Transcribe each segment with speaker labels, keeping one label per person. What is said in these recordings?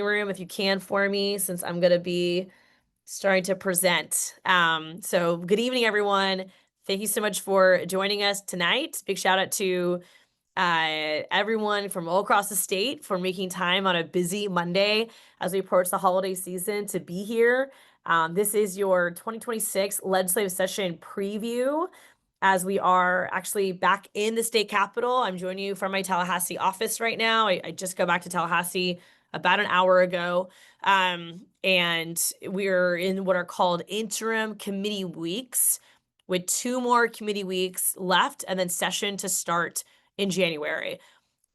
Speaker 1: room if you can for me, since I'm going to be starting to present. So good evening, everyone. Thank you so much for joining us tonight. Big shout out to everyone from all across the state for making time on a busy Monday as we approach the holiday season to be here. This is your 2026 legislative session preview as we are actually back in the state capitol. I'm joining you from my Tallahassee office right now. I just got back to Tallahassee about an hour ago. And we're in what are called interim committee weeks with 2 more committee weeks left and then session to start in January.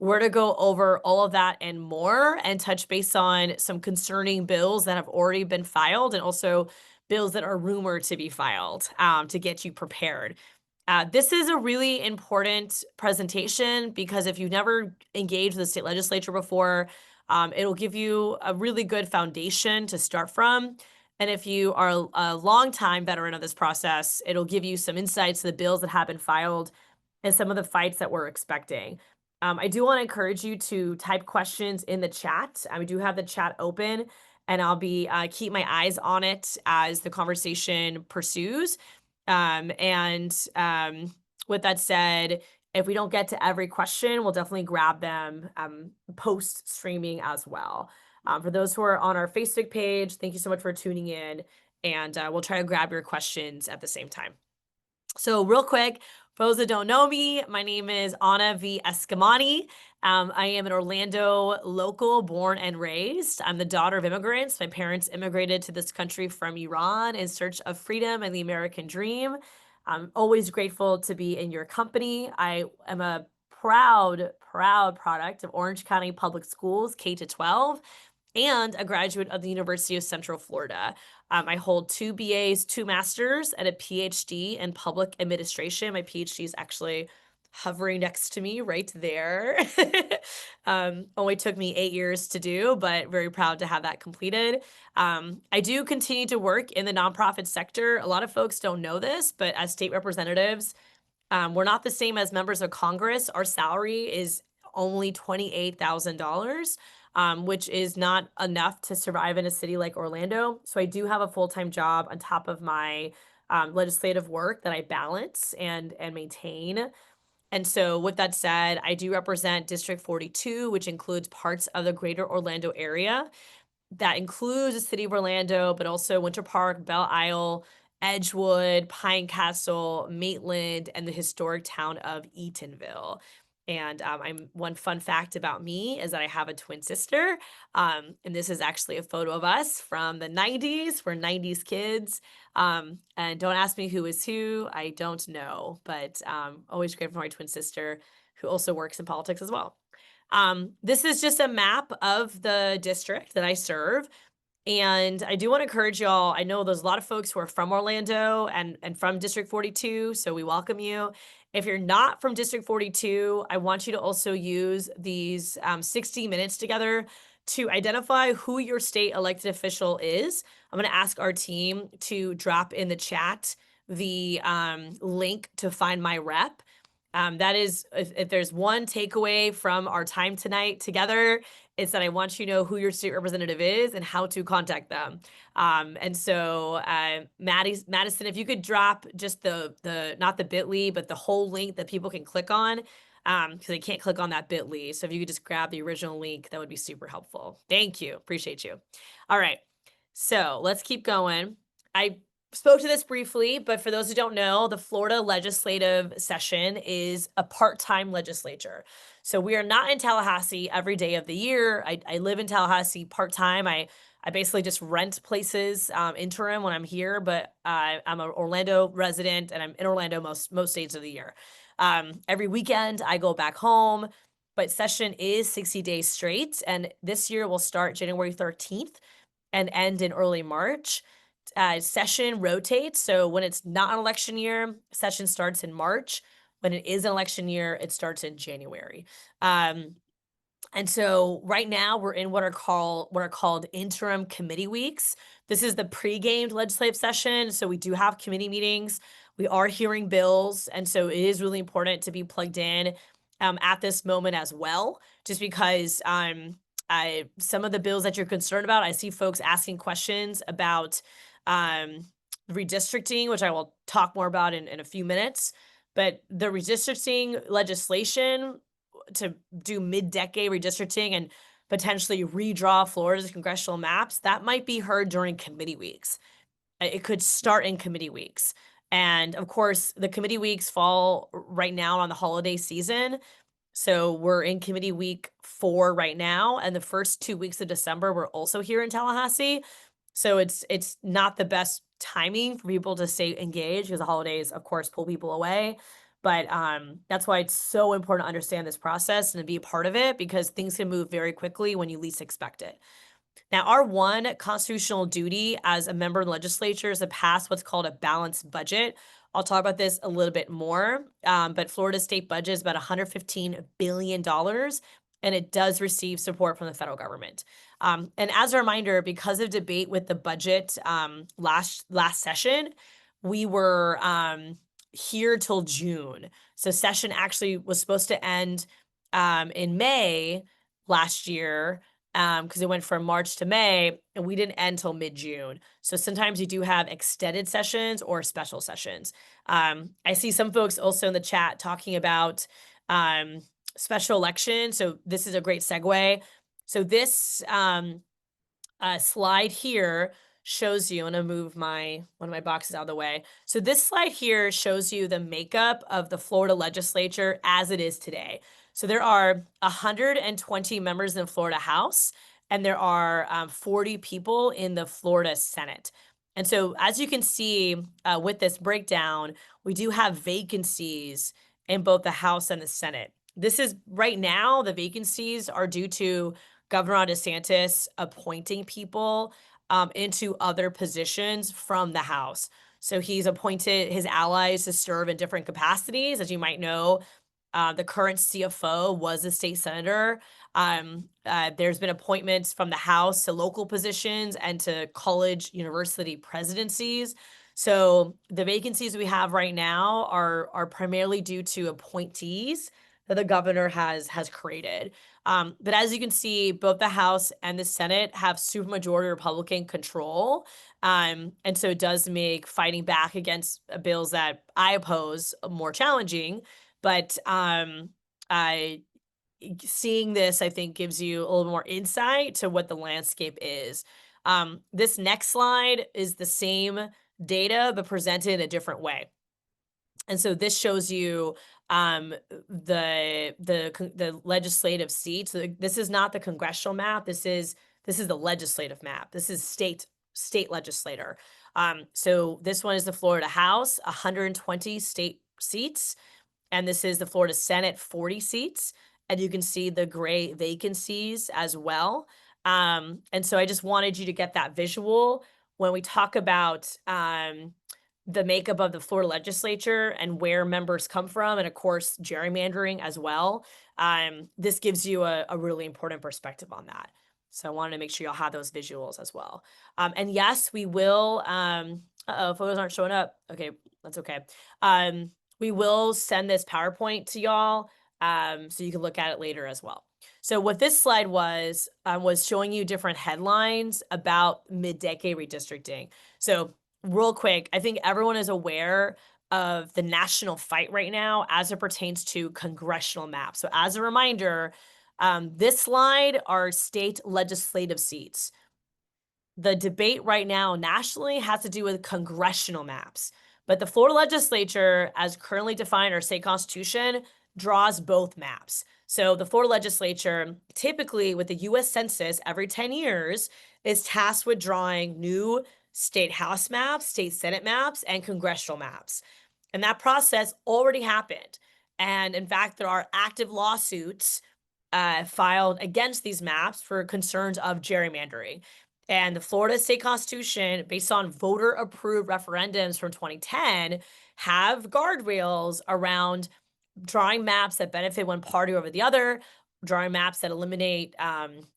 Speaker 1: We're to go over all of that and more and touch base on some concerning bills that have already been filed and also bills that are rumored to be filed to get you prepared. This is a really important presentation because if you've never engaged with the state legislature before, it'll give you a really good foundation to start from. And if you are a longtime veteran of this process, it'll give you some insights to the bills that have been filed and some of the fights that we're expecting. I do want to encourage you to type questions in the chat. We do have the chat open, and I'll be keep my eyes on it as the conversation pursues. With that said, if we don't get to every question, we'll definitely grab them post streaming as well. For those who are on our Facebook page, thank you so much for tuning in, and we'll try to grab your questions at the same time. So real quick, for those that don't know me, my name is Anna V. Eskamani. I am an Orlando local, born and raised. I'm the daughter of immigrants. My parents immigrated to this country from Iran in search of freedom and the American dream. I'm always grateful to be in your company. I am a proud product of Orange County Public Schools, K-12, and a graduate of the University of Central Florida. I hold 2 BAs, 2 masters, and a PhD in public administration. My PhD is actually hovering next to me right there. Only took me 8 years to do, but very proud to have that completed. I do continue to work in the nonprofit sector. A lot of folks don't know this, but as state representatives, we're not the same as members of Congress. Our salary is only $28,000. Which is not enough to survive in a city like Orlando. So I do have a full-time job on top of my legislative work that I balance and maintain. And so with that said, I do represent District 42, which includes parts of the greater Orlando area. That includes the city of Orlando, but also Winter Park, Belle Isle, Edgewood, Pine Castle, Maitland, and the historic town of Eatonville. And one fun fact about me is that I have a twin sister. And this is actually a photo of us from the 90s. We're 90s kids. And don't ask me who is who. I don't know, but always grateful for my twin sister who also works in politics as well. This is just a map of the district that I serve. And I do want to encourage y'all. I know there's a lot of folks who are from Orlando and from District 42, so we welcome you. If you're not from District 42, I want you to also use these 60 minutes together to identify who your state elected official is. I'm going to ask our team to drop in the chat the link to find my rep. That is, if there's one takeaway from our time tonight together, it's that I want you to know who your state representative is and how to contact them. And so Madison, if you could drop just the not the bit.ly, but the whole link that people can click on, because they can't click on that bit.ly. So if you could just grab the original link, that would be super helpful. Thank you. Appreciate you. All right. So let's keep going. I spoke to this briefly, but for those who don't know, the Florida legislative session is a part-time legislature. So we are not in Tallahassee every day of the year. I live in Tallahassee part-time. I basically just rent places interim when I'm here, but I'm an Orlando resident and I'm in Orlando most days of the year. Every weekend I go back home, but session is 60 days straight. And this year will start January 13th and end in early March. Session rotates. So when it's not an election year, session starts in March. When it is an election year, it starts in January. And so right now we're in what are called interim committee weeks. This is the pre-gamed legislative session. So we do have committee meetings. We are hearing bills. And so it is really important to be plugged in at this moment as well, just because some of the bills that you're concerned about, I see folks asking questions about um, redistricting, which I will talk more about in a few minutes. But the redistricting legislation to do mid-decade redistricting and potentially redraw Florida's congressional maps, that might be heard during committee weeks. It could start in committee weeks. And of course, the committee weeks fall right now on the holiday season. So we're in committee week 4 right now, and the first 2 weeks of December, we're also here in Tallahassee. So it's not the best timing for people to stay engaged because the holidays, of course, pull people away. But that's why it's so important to understand this process and to be a part of it, because things can move very quickly when you least expect it. Now, our one constitutional duty as a member of the legislature is to pass what's called a balanced budget. I'll talk about this a little bit more, but Florida's state budget is about $115 billion, and it does receive support from the federal government. And as a reminder, because of debate with the budget last session, we were here till June. So session actually was supposed to end in May last year, because it went from March to May, and we didn't end till mid-June. So sometimes you do have extended sessions or special sessions. I see some folks also in the chat talking about special election. So this is a great segue. So this slide here shows you, I'm gonna move one of my boxes out of the way. So this slide here shows you the makeup of the Florida legislature as it is today. So there are 120 members in the Florida House, and there are 40 people in the Florida Senate. And so as you can see with this breakdown, we do have vacancies in both the House and the Senate. This is right now, the vacancies are due to Governor DeSantis appointing people into other positions from the House. So he's appointed his allies to serve in different capacities. As you might know, the current CFO was a state senator. There's been appointments from the House to local positions and to college university presidencies. So the vacancies we have right now are primarily due to appointees that the governor has created. But as you can see, both the House and the Senate have supermajority Republican control. And so it does make fighting back against bills that I oppose more challenging. But seeing this, I think, gives you a little more insight to what the landscape is. This next slide is the same data, but presented in a different way. And so this shows you the legislative seats. So this is not the congressional map. This is the legislative map. This is state legislator. So this one is the Florida House, 120 state seats, and this is the Florida Senate, 40 seats. And you can see the gray vacancies as well. And so I just wanted you to get that visual when we talk about the makeup of the Florida legislature and where members come from, and of course, gerrymandering as well. This gives you a really important perspective on that. So I wanted to make sure y'all have those visuals as well. And yes, we will, photos aren't showing up. Okay, that's okay. We will send this PowerPoint to y'all so you can look at it later as well. So what this slide was showing you different headlines about mid-decade redistricting. So real quick, I think everyone is aware of the national fight right now as it pertains to congressional maps. So as a reminder, this slide are state legislative seats. The debate right now nationally has to do with congressional maps, but the Florida legislature, as currently defined in our state constitution, draws both maps. So the Florida legislature, typically with the US Census every 10 years, is tasked with drawing new state House maps, state Senate maps, and congressional maps. And that process already happened. And in fact, there are active lawsuits filed against these maps for concerns of gerrymandering. And the Florida state constitution, based on voter approved referendums from 2010, have guardrails around drawing maps that benefit one party over the other, drawing maps that eliminate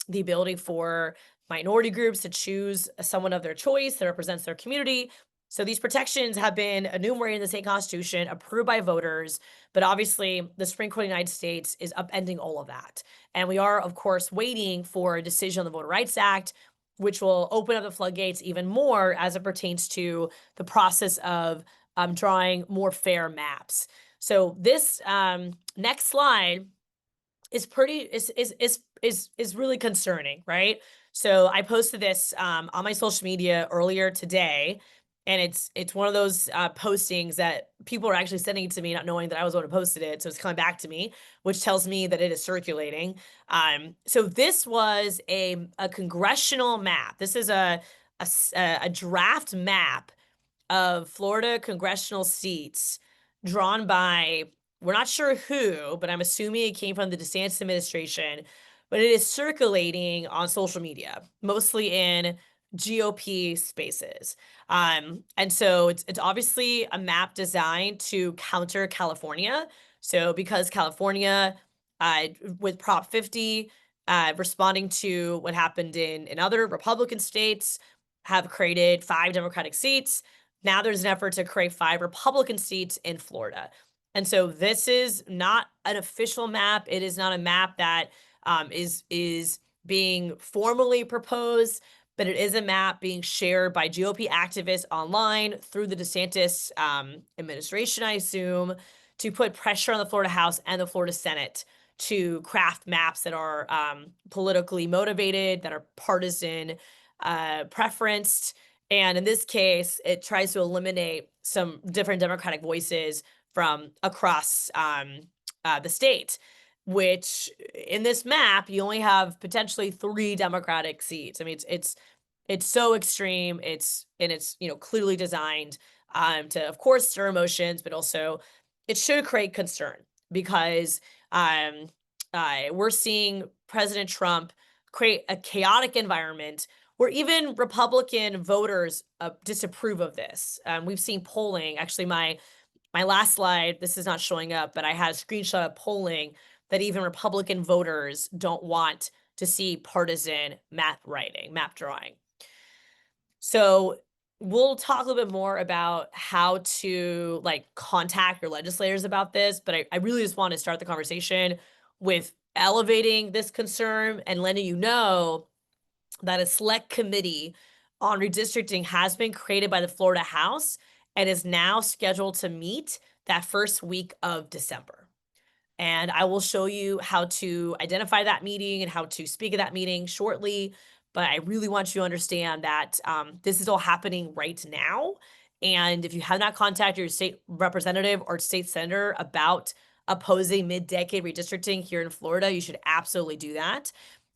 Speaker 1: the ability for minority groups to choose someone of their choice that represents their community, So these protections have been enumerated in the state constitution, approved by voters, but obviously the Supreme Court of the United States is upending all of that. And we are, of course, waiting for a decision on the Voter Rights Act, which will open up the floodgates even more as it pertains to the process of drawing more fair maps. So this next slide is pretty is really concerning, right? So I posted this on my social media earlier today, and it's one of those postings that people are actually sending it to me, not knowing that I was the one who posted it. So it's coming back to me, which tells me that it is circulating. So this was a congressional map. This is a draft map of Florida congressional seats drawn by, we're not sure who, but I'm assuming it came from the DeSantis administration, but it is circulating on social media, mostly in GOP spaces. And so it's obviously a map designed to counter California. So because California, with Prop 50, responding to what happened in other Republican states, have created 5 Democratic seats. Now there's an effort to create 5 Republican seats in Florida. And so this is not an official map. It is not a map that is being formally proposed, but it is a map being shared by GOP activists online through the DeSantis administration, I assume, to put pressure on the Florida House and the Florida Senate to craft maps that are politically motivated, that are partisan preferenced. And in this case, it tries to eliminate some different Democratic voices from across the state, which in this map, you only have potentially 3 Democratic seats. I mean, it's so extreme. It's clearly designed to, of course, stir emotions, but also it should create concern because we're seeing President Trump create a chaotic environment where even Republican voters disapprove of this. We've seen polling. Actually, my last slide, this is not showing up, but I had a screenshot of polling that even Republican voters don't want to see partisan map drawing. So we'll talk a little bit more about how to contact your legislators about this, but I really just want to start the conversation with elevating this concern and letting you know that a select committee on redistricting has been created by the Florida House and is now scheduled to meet that first week of December. And I will show you how to identify that meeting and how to speak at that meeting shortly. But I really want you to understand that this is all happening right now. And if you have not contacted your state representative or state senator about opposing mid-decade redistricting here in Florida, you should absolutely do that.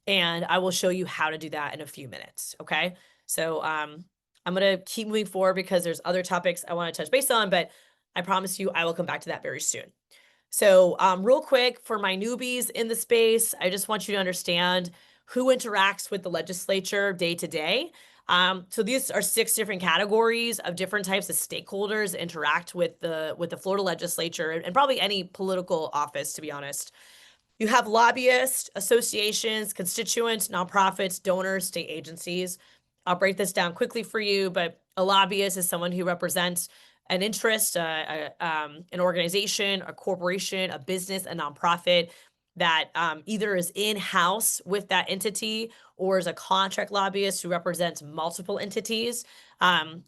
Speaker 1: And I will show you how to do that in a few minutes, okay? So I'm gonna keep moving forward because there's other topics I wanna touch base on, but I promise you I will come back to that very soon. So real quick, for my newbies in the space, I just want you to understand who interacts with the legislature day to day. So these are 6 different categories of different types of stakeholders interact with the Florida legislature and probably any political office, to be honest. You have lobbyists, associations, constituents, nonprofits, donors, state agencies. I'll break this down quickly for you, but a lobbyist is someone who represents an interest, an organization, a corporation, a business, a nonprofit that either is in-house with that entity or is a contract lobbyist who represents multiple entities.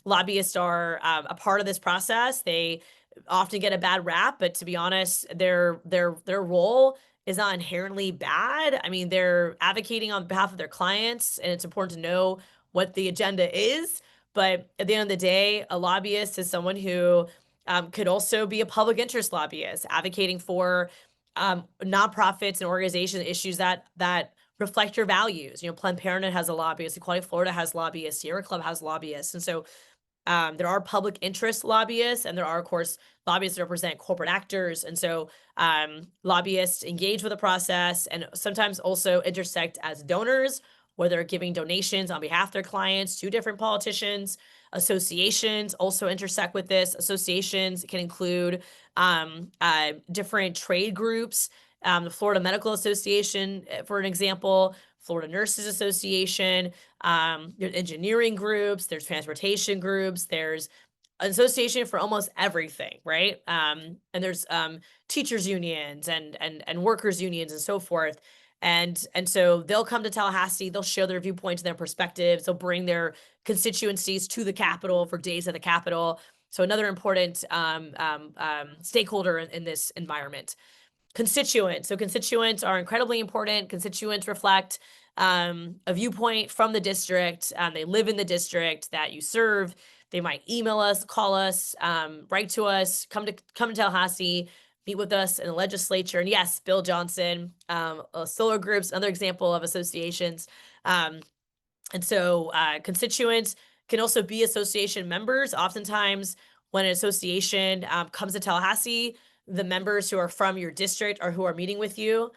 Speaker 1: Lobbyists are a part of this process. They often get a bad rap, but to be honest, their role is not inherently bad. I mean, they're advocating on behalf of their clients, and it's important to know what the agenda is. But at the end of the day, a lobbyist is someone who could also be a public interest lobbyist, advocating for nonprofits and organizations, issues that reflect your values. Planned Parenthood has a lobbyist, Equality Florida has lobbyists, Sierra Club has lobbyists. And so there are public interest lobbyists, and there are, of course, lobbyists that represent corporate actors. And so lobbyists engage with the process and sometimes also intersect as donors, where they're giving donations on behalf of their clients to different politicians. Associations also intersect with this. Associations can include different trade groups, the Florida Medical Association, for an example, Florida Nurses Association, there's engineering groups, there's transportation groups, there's an association for almost everything, right? And there's teachers unions and workers unions and so forth. And so they'll come to Tallahassee, they'll share their viewpoints and their perspectives, they'll bring their constituencies to the Capitol for days at the Capitol. So another important stakeholder in this environment. Constituents. So constituents are incredibly important. Constituents reflect a viewpoint from the district. They live in the district that you serve. They might email us, call us, write to us, come to Tallahassee, meet with us in the legislature. And yes, Bill Johnson, solar groups, another example of associations. And so constituents can also be association members. Oftentimes, when an association comes to Tallahassee, the members who are from your district or who are meeting with you.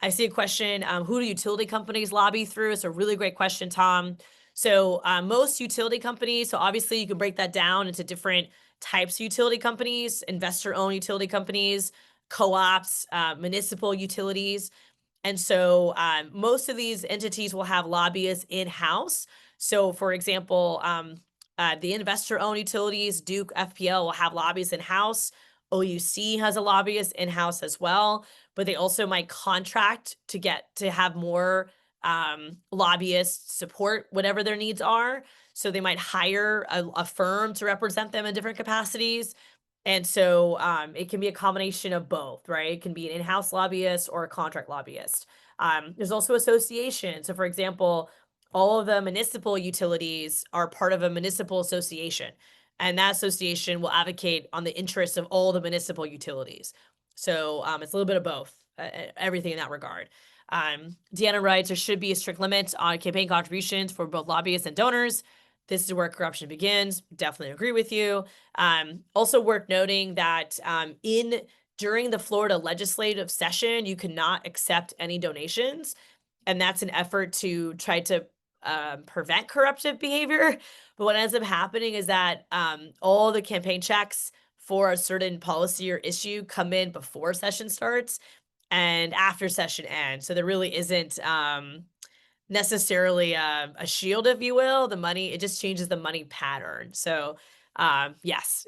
Speaker 1: I see a question, who do utility companies lobby through? It's a really great question, Tom. So most utility companies, so obviously you can break that down into different types of utility companies, investor-owned utility companies, co-ops, municipal utilities. And so most of these entities will have lobbyists in-house. So for example, the investor-owned utilities, Duke, FPL, will have lobbyists in-house. OUC has a lobbyist in-house as well, but they also might contract to have more lobbyists support whatever their needs are. So they might hire a firm to represent them in different capacities. And so it can be a combination of both, right? It can be an in-house lobbyist or a contract lobbyist. There's also associations. So for example, all of the municipal utilities are part of a municipal association. And that association will advocate on the interests of all the municipal utilities. So it's a little bit of both, everything in that regard. Deanna writes, there should be a strict limit on campaign contributions for both lobbyists and donors. This is where corruption begins. Definitely agree with you. Also worth noting that during the Florida legislative session, you cannot accept any donations. And that's an effort to try to prevent corruptive behavior. But what ends up happening is that all the campaign checks for a certain policy or issue come in before session starts and after session ends. So there really isn't necessarily a shield, if you will. The money, it just changes the money pattern. So yes,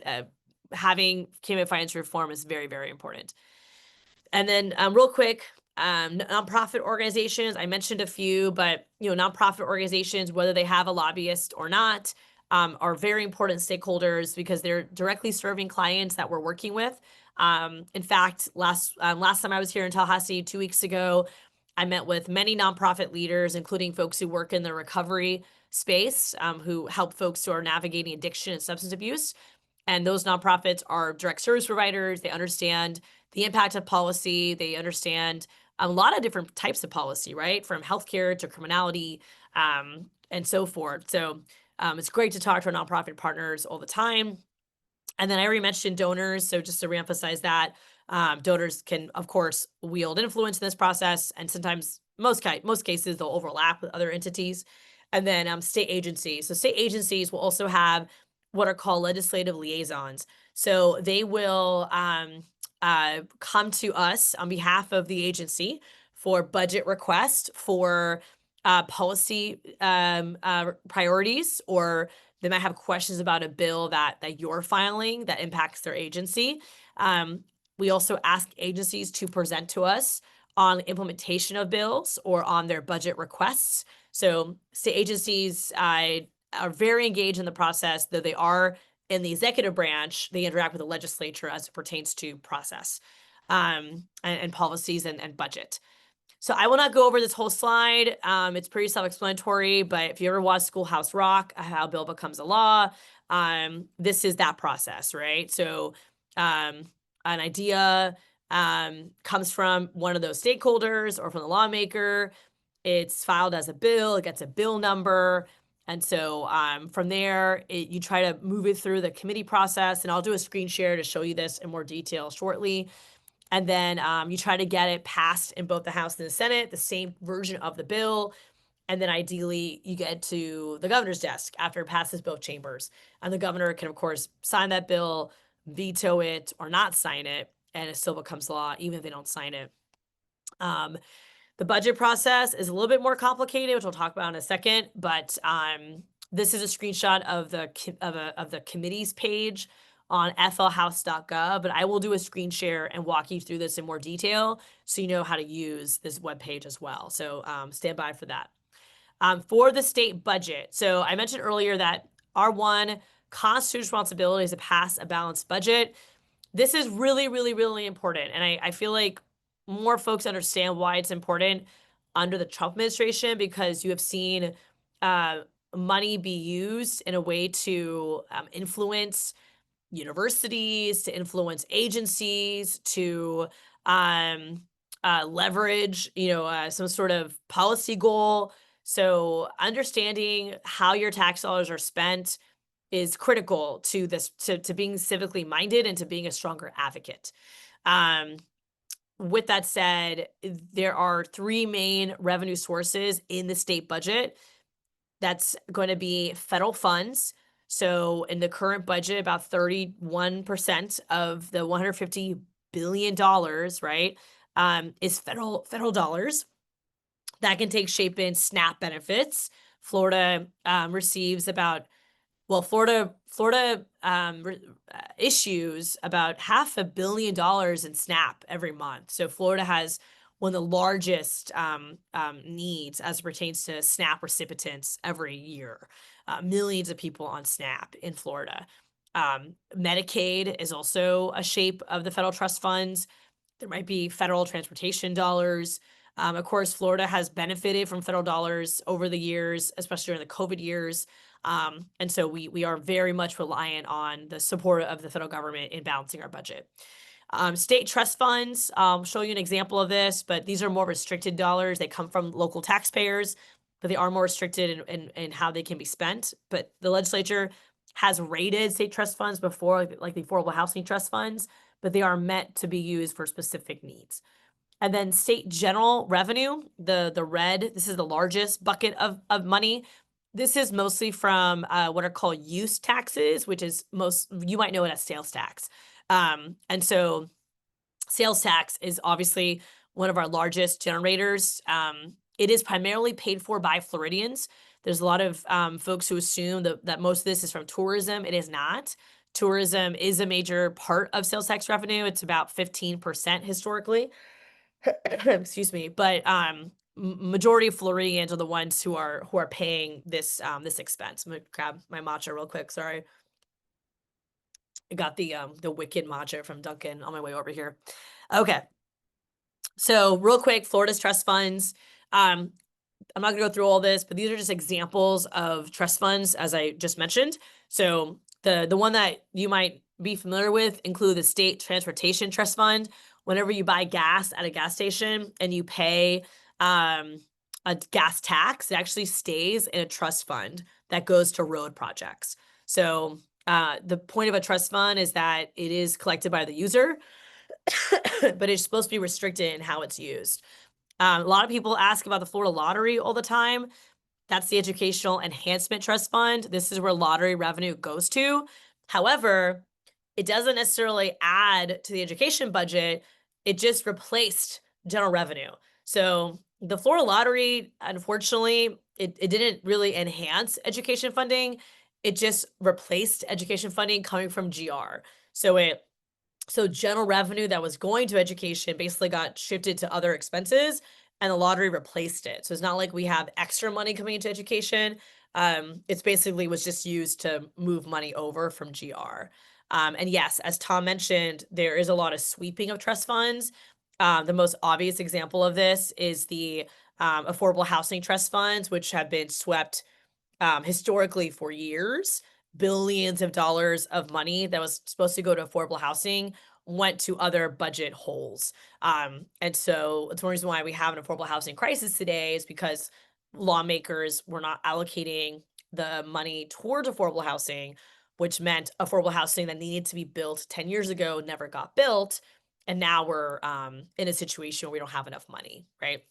Speaker 1: having campaign finance reform is very, very important. And then real quick, nonprofit organizations, I mentioned a few, but nonprofit organizations, whether they have a lobbyist or not, are very important stakeholders because they're directly serving clients that we're working with. In fact, last time I was here in Tallahassee 2 weeks ago, I met with many nonprofit leaders, including folks who work in the recovery space, who help folks who are navigating addiction and substance abuse. And those nonprofits are direct service providers. They understand the impact of policy. They understand a lot of different types of policy, right? From healthcare to criminality, and so forth. So it's great to talk to our nonprofit partners all the time. And then I already mentioned donors. So just to reemphasize that, donors can, of course, wield influence in this process. And sometimes, most cases, they'll overlap with other entities. And then state agencies. So state agencies will also have what are called legislative liaisons. So they will come to us on behalf of the agency for budget requests, for policy priorities, or they might have questions about a bill that you're filing that impacts their agency. We also ask agencies to present to us on implementation of bills or on their budget requests. So state agencies are very engaged in the process, though they are in the executive branch. They interact with the legislature as it pertains to process and policies and budget. So I will not go over this whole slide. It's pretty self-explanatory, but if you ever watch Schoolhouse Rock, how a bill becomes a law, this is that process, right? So an idea comes from one of those stakeholders or from the lawmaker. It's filed as a bill, it gets a bill number. And so from there, you try to move it through the committee process, and I'll do a screen share to show you this in more detail shortly. And then you try to get it passed in both the House and the Senate, the same version of the bill. And then ideally, you get to the governor's desk after it passes both chambers. And the governor can, of course, sign that bill, veto it, or not sign it, and it still becomes law, even if they don't sign it. The budget process is a little bit more complicated, which we'll talk about in a second, but This is a screenshot of the committee's page on flhouse.gov, but I will do a screen share and walk you through this in more detail so you know how to use this web page as well. So stand by for that. For the state budget, so I mentioned earlier that our one constitutional responsibility is to pass a balanced budget. This is really, really, really important. And I feel like more folks understand why it's important under the Trump administration, because you have seen uh, money be used in a way to influence universities, to influence agencies, to um, leverage, some sort of policy goal. So understanding how your tax dollars are spent is critical to this, to being civically minded and to being a stronger advocate. Um, with that said, there are three main revenue sources in the state budget. That's going to be federal funds. So in the current budget, about 31% of the $150 billion, right, is federal dollars. That can take shape in SNAP benefits. Florida receives about Florida issues about $500 million in SNAP every month. So Florida has one of the largest needs as it pertains to SNAP recipients every year. Millions of people on SNAP in Florida. Medicaid is also a shape of the federal trust funds. There might be federal transportation dollars. Of course, Florida has benefited from federal dollars over the years, especially during the COVID years. And so we are very much reliant on the support of the federal government in balancing our budget. State trust funds, I'll show you an example of this, but these are more restricted dollars. They come from local taxpayers, but they are more restricted in how they can be spent. But the legislature has rated state trust funds before, like the affordable housing trust funds, but they are meant to be used for specific needs. And then state general revenue, the red, this is the largest bucket of money. This is mostly from what are called use taxes, which is you might know it as sales tax. And so sales tax is obviously one of our largest generators. It is primarily paid for by Floridians. There's a lot of folks who assume that most of this is from tourism. It is not. Tourism is a major part of sales tax revenue. It's about 15% historically. Excuse me, but majority of Floridians are the ones who are paying this this expense. I'm gonna grab my matcha real quick. Sorry, I got the wicked matcha from Dunkin' on my way over here. Okay, so real quick, Florida's trust funds. I'm not gonna go through all this, but these are just examples of trust funds, as I just mentioned. So the one that you might be familiar with include the State Transportation Trust Fund. Whenever you buy gas at a gas station and you pay a gas tax, it actually stays in a trust fund that goes to road projects. So the point of a trust fund is that it is collected by the user, but it's supposed to be restricted in how it's used. A lot of people ask about the Florida lottery all the time. That's the Educational Enhancement Trust Fund. This is where lottery revenue goes to. However, it doesn't necessarily add to the education budget. It just replaced general revenue. So the Florida lottery, unfortunately, it didn't really enhance education funding. It just replaced education funding coming from GR. So general revenue that was going to education basically got shifted to other expenses, and the lottery replaced it. So it's not like we have extra money coming into education. It's basically was just used to move money over from GR. And yes, as Tom mentioned, there is a lot of sweeping of trust funds. The most obvious example of this is the affordable housing trust funds, which have been swept historically for years. Billions of dollars of money that was supposed to go to affordable housing went to other budget holes. And so it's one reason why we have an affordable housing crisis today, is because lawmakers were not allocating the money towards affordable housing, which meant affordable housing that needed to be built 10 years ago never got built. And now we're in a situation where we don't have enough money, right?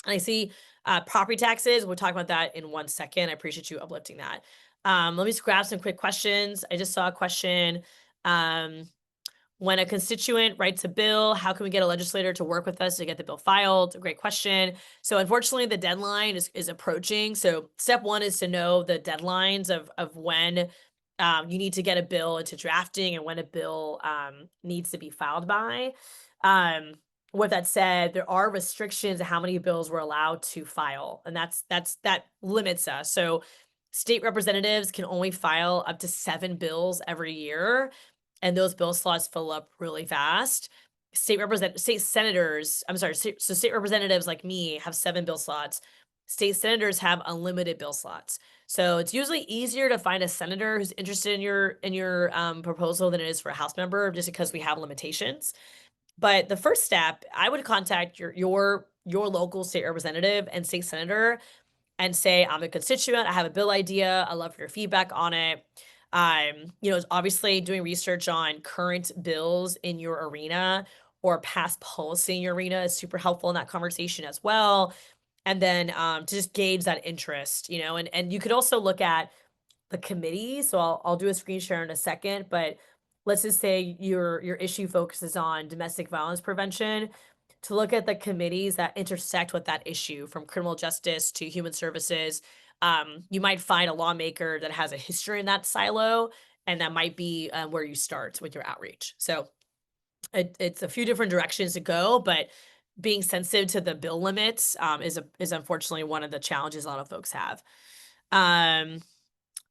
Speaker 1: And I see property taxes. We'll talk about that in 1 second. I appreciate you uplifting that. Let me just grab some quick questions. I just saw a question. when a constituent writes a bill, how can we get a legislator to work with us to get the bill filed? A great question. So unfortunately, the deadline is approaching. So step one is to know the deadlines of when you need to get a bill into drafting and when a bill needs to be filed by. Um, with that said, there are restrictions to how many bills we're allowed to file, and that limits us. So state representatives can only file up to 7 bills every year, and those bill slots fill up really fast. State senators, I'm sorry, so state representatives like me have 7 bill slots. State senators have unlimited bill slots. So it's usually easier to find a senator who's interested in your proposal than it is for a House member, just because we have limitations. But the first step, I would contact your local state representative and state senator and say, I'm a constituent, I have a bill idea, I love your feedback on it. Obviously doing research on current bills in your arena or past policy in your arena is super helpful in that conversation as well. And then to just gauge that interest, and you could also look at the committee. So I'll do a screen share in a second, but let's just say your issue focuses on domestic violence prevention, to look at the committees that intersect with that issue, from criminal justice to human services. You might find a lawmaker that has a history in that silo, and that might be where you start with your outreach. So it's a few different directions to go, but being sensitive to the bill limits is unfortunately one of the challenges a lot of folks have. And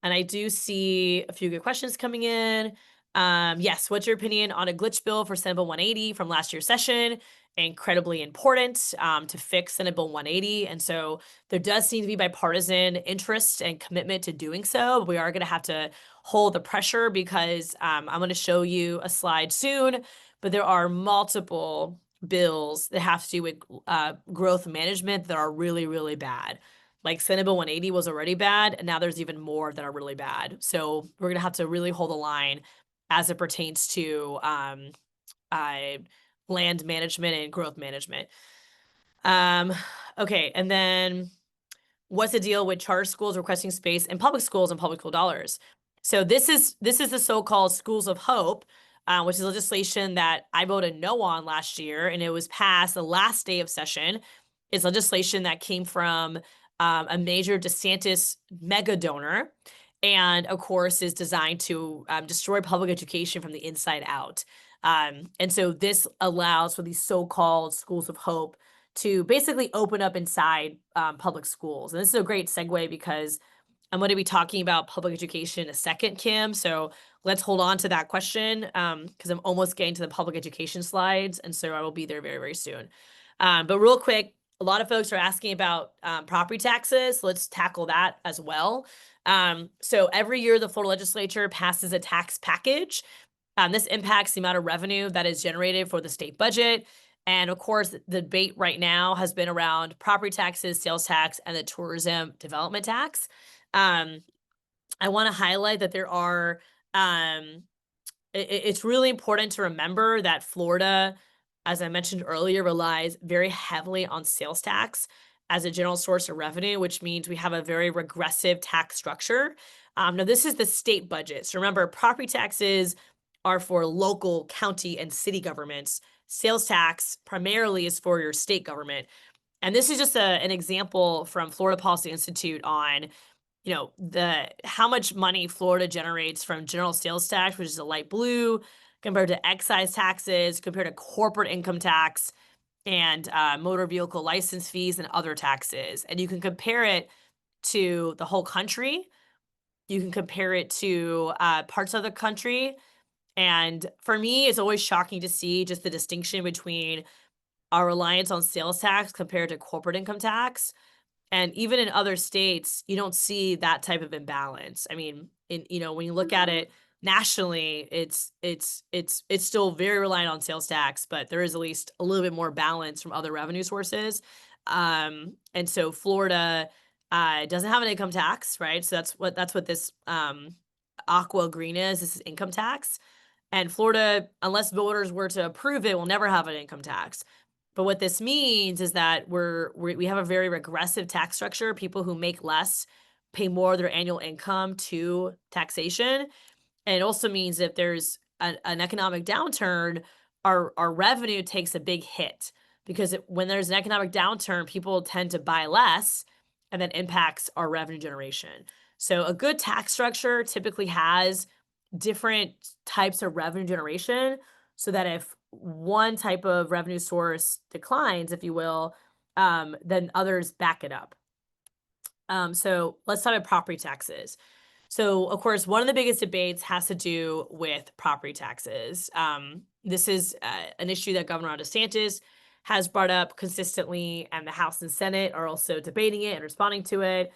Speaker 1: I do see a few good questions coming in. Yes, what's your opinion on a glitch bill for Senate Bill 180 from last year's session? Incredibly important to fix Senate Bill 180. And so there does seem to be bipartisan interest and commitment to doing so. But we are going to have to hold the pressure, because I'm going to show you a slide soon, but there are multiple bills that have to do with growth management that are really, really bad. Like Senate Bill 180 was already bad, and now there's even more that are really bad. So we're gonna have to really hold the line as it pertains to land management and growth management. Okay, and then what's the deal with charter schools requesting space in public schools and public school dollars? So this is the so-called Schools of Hope, which is legislation that I voted no on last year, and it was passed the last day of session. It's legislation that came from a major DeSantis mega donor, and of course is designed to destroy public education from the inside out. And so this allows for these so-called Schools of Hope to basically open up inside public schools. And this is a great segue, because I'm going to be talking about public education in a second, Kim. So let's hold on to that question, because I'm almost getting to the public education slides. And so I will be there very, very soon. But real quick, a lot of folks are asking about property taxes. Let's tackle that as well. So every year, the Florida legislature passes a tax package. This impacts the amount of revenue that is generated for the state budget. And of course, the debate right now has been around property taxes, sales tax, and the tourism development tax. I want to highlight that there are, it's really important to remember that Florida, as I mentioned earlier, relies very heavily on sales tax as a general source of revenue, which means we have a very regressive tax structure. Now, this is the state budget. So remember, property taxes are for local, county, and city governments. Sales tax primarily is for your state government. And this is just an example from Florida Policy Institute on how much money Florida generates from general sales tax, which is a light blue, compared to excise taxes, compared to corporate income tax, and motor vehicle license fees and other taxes. And you can compare it to the whole country. You can compare it to parts of the country. And for me, it's always shocking to see just the distinction between our reliance on sales tax compared to corporate income tax. And even in other states, you don't see that type of imbalance. I mean, when you look at it nationally, it's still very reliant on sales tax, but there is at least a little bit more balance from other revenue sources. And so Florida doesn't have an income tax, right? So that's what this aqua green is. This is income tax. And Florida, unless voters were to approve it, will never have an income tax. But what this means is that we have a very regressive tax structure. People who make less pay more of their annual income to taxation. And it also means that there's an economic downturn, our revenue takes a big hit because when there's an economic downturn, people tend to buy less, and that impacts our revenue generation. So a good tax structure typically has different types of revenue generation so that if one type of revenue source declines, if you will, then others back it up. So let's talk about property taxes. So, of course, one of the biggest debates has to do with property taxes. This is an issue that Governor Ron DeSantis has brought up consistently, and the House and Senate are also debating it and responding to it.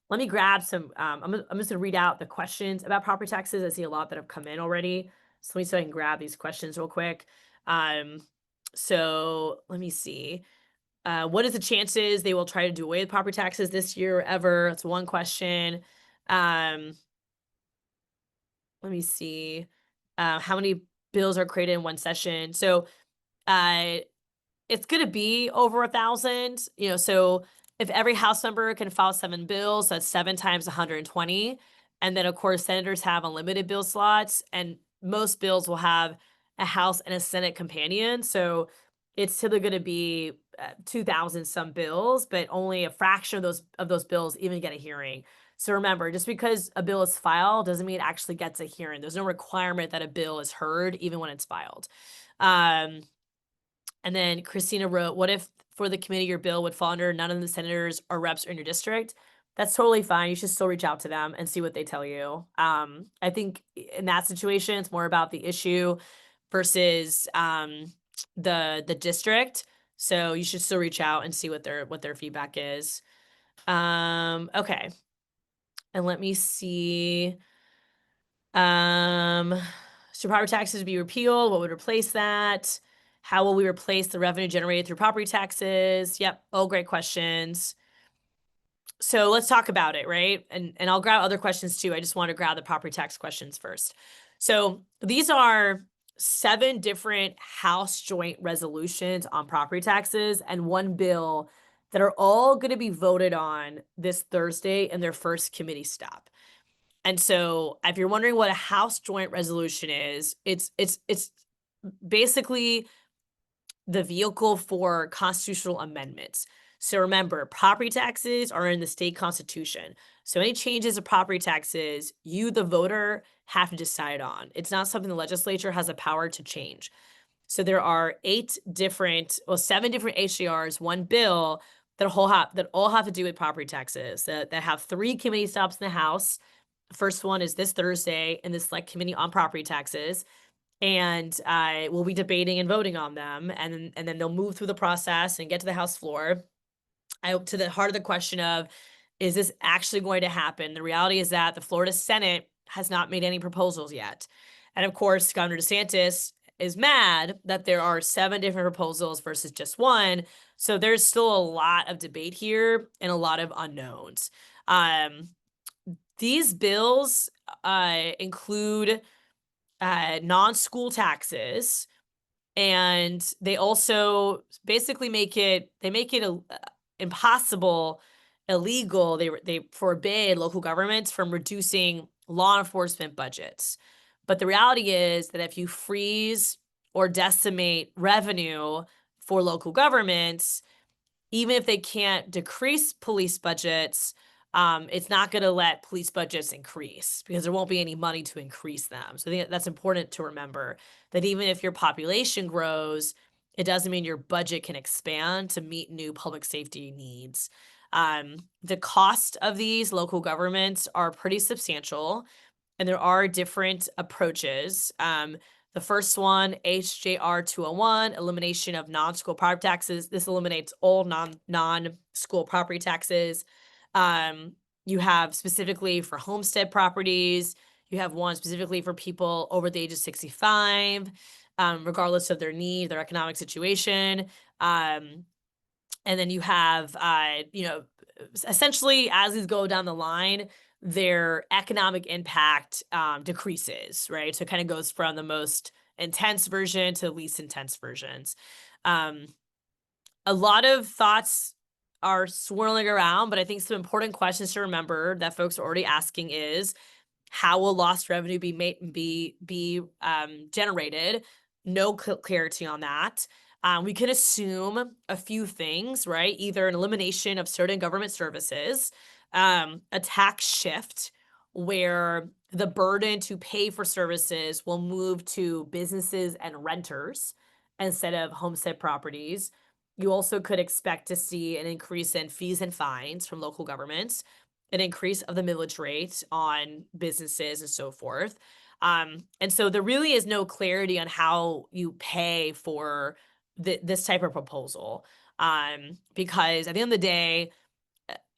Speaker 1: Let me grab some. I'm just going to read out the questions about property taxes. I see a lot that have come in already. So let me see if I can grab these questions real quick. So let me see. What is the chances they will try to do away with property taxes this year or ever? That's one question. Let me see. How many bills are created in one session? So uh, it's going to be over 1,000. So if every House member can file 7 bills, that's 7 times 120. And then, of course, senators have unlimited bill slots, and most bills will have a House and a Senate companion. So it's typically going to be 2,000 some bills, but only a fraction of those bills even get a hearing. So remember, just because a bill is filed doesn't mean it actually gets a hearing. There's no requirement that a bill is heard even when it's filed. And then Christina wrote, what if for the committee your bill would fall under none of the senators or reps in your district? That's totally fine. You should still reach out to them and see what they tell you. I think in that situation, it's more about the issue versus the district. So you should still reach out and see what their feedback is. Okay. And let me see. Should property taxes be repealed? What would replace that? How will we replace the revenue generated through property taxes? Yep. All great questions. So let's talk about it, right? And I'll grab other questions too. I just want to grab the property tax questions first. So these are 7 different House joint resolutions on property taxes and 1 bill that are all going to be voted on this Thursday in their first committee stop. And so if you're wondering what a House joint resolution is, it's basically the vehicle for constitutional amendments. So remember, property taxes are in the state constitution. So any changes to property taxes, you, the voter, have to decide on. It's not something the legislature has the power to change. So there are 7 different HJRs, 1 bill that all have to do with property taxes that have 3 committee stops in the House. The first one is this Thursday in the Select Committee on Property Taxes. And we'll be debating and voting on them. And then they'll move through the process and get to the House floor. To the heart of the question of, is this actually going to happen? The reality is that the Florida Senate has not made any proposals yet. And of course, Governor DeSantis is mad that there are 7 different proposals versus just 1. So there's still a lot of debate here and a lot of unknowns. These bills include non-school taxes, and they also basically make it impossible, illegal. They forbid local governments from reducing law enforcement budgets. But the reality is that if you freeze or decimate revenue for local governments, even if they can't decrease police budgets, it's not going to let police budgets increase because there won't be any money to increase them. So I think that's important to remember, that even if your population grows, it doesn't mean your budget can expand to meet new public safety needs. The cost of these local governments are pretty substantial, and there are different approaches. The first one, HJR 201, elimination of non-school property taxes. This eliminates all non-school property taxes. You have specifically for homestead properties. You have one specifically for people over the age of 65, regardless of their need, their economic situation. And then you have, essentially as these go down the line, their economic impact decreases, right? So it kind of goes from the most intense version to the least intense versions. A lot of thoughts are swirling around, but I think some important questions to remember that folks are already asking is How will lost revenue be generated? No clarity on that. We can assume a few things, right? Either an elimination of certain government services, a tax shift where the burden to pay for services will move to businesses and renters instead of homestead properties. You also could expect to see an increase in fees and fines from local governments, an increase of the millage rate on businesses and so forth. And so there really is no clarity on how you pay for this type of proposal. Because at the end of the day,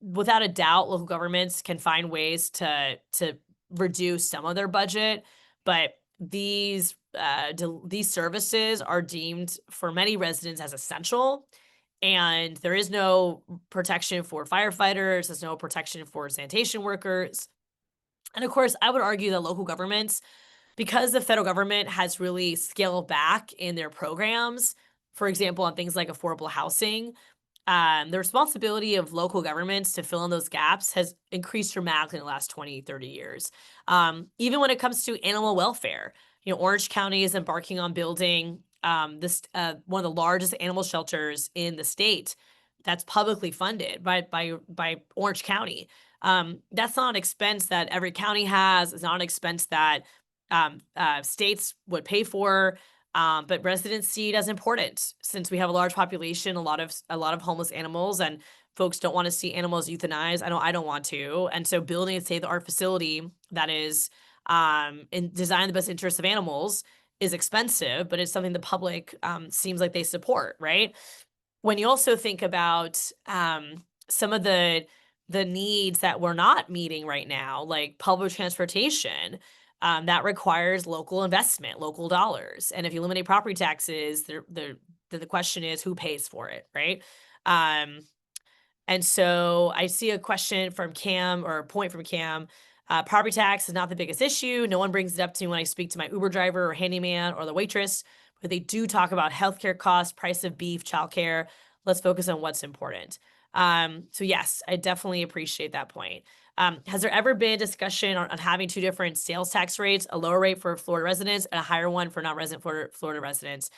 Speaker 1: without a doubt, local governments can find ways to reduce some of their budget, but these services are deemed for many residents as essential, and there is no protection for firefighters. There's no protection for sanitation workers, and of course, I would argue that local governments, because the federal government has really scaled back in their programs, for example, on things like affordable housing, the responsibility of local governments to fill in those gaps has increased dramatically in the last 20, 30 years. Even when it comes to animal welfare, Orange County is embarking on building this one of the largest animal shelters in the state that's publicly funded by Orange County. That's not an expense that every county has. It's not an expense that states would pay for. But residents see it as important since we have a large population, a lot of homeless animals, and folks don't want to see animals euthanized. I don't want to. And so building a state-of-the-art facility that is in design in the best interest of animals is expensive, but it's something the public seems like they support, right? When you also think about some of the needs that we're not meeting right now, like public transportation, that requires local investment, local dollars. And if you eliminate property taxes, the question is who pays for it, right? Um, and so I see a question from Cam, or a point from Cam. Property tax is not the biggest issue. No one brings it up to me when I speak to my Uber driver or handyman or the waitress, but they do talk about healthcare costs, price of beef, childcare. Let's focus on what's important. So yes, I definitely appreciate that point. Has there ever been a discussion on having two different sales tax rates, a lower rate for Florida residents and a higher one for non-resident Florida residents?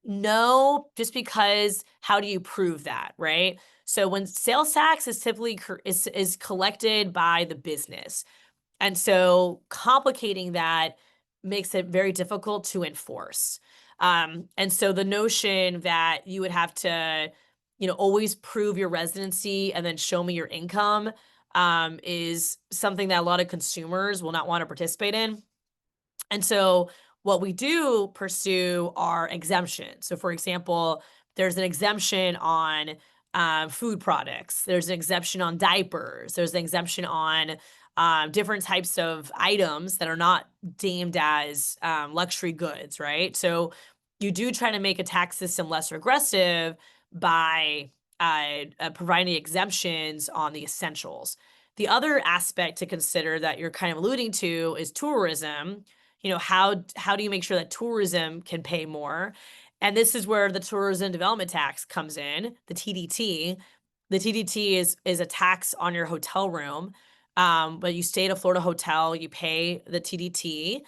Speaker 1: No, just because how do you prove that, right? So when sales tax is typically is collected by the business, and so complicating that makes it very difficult to enforce. And so the notion that you would have to, always prove your residency and then show me your income, is something that a lot of consumers will not want to participate in. And so what we do pursue are exemptions. So for example, there's an exemption on food products. There's an exemption on diapers. There's an exemption on different types of items that are not deemed as luxury goods, right? So you do try to make a tax system less regressive by providing exemptions on the essentials. The other aspect to consider that you're kind of alluding to is tourism. How do you make sure that tourism can pay more? And this is where the tourism development tax comes in, the TDT. The TDT is a tax on your hotel room. But you stay at a Florida hotel, you pay the TDT,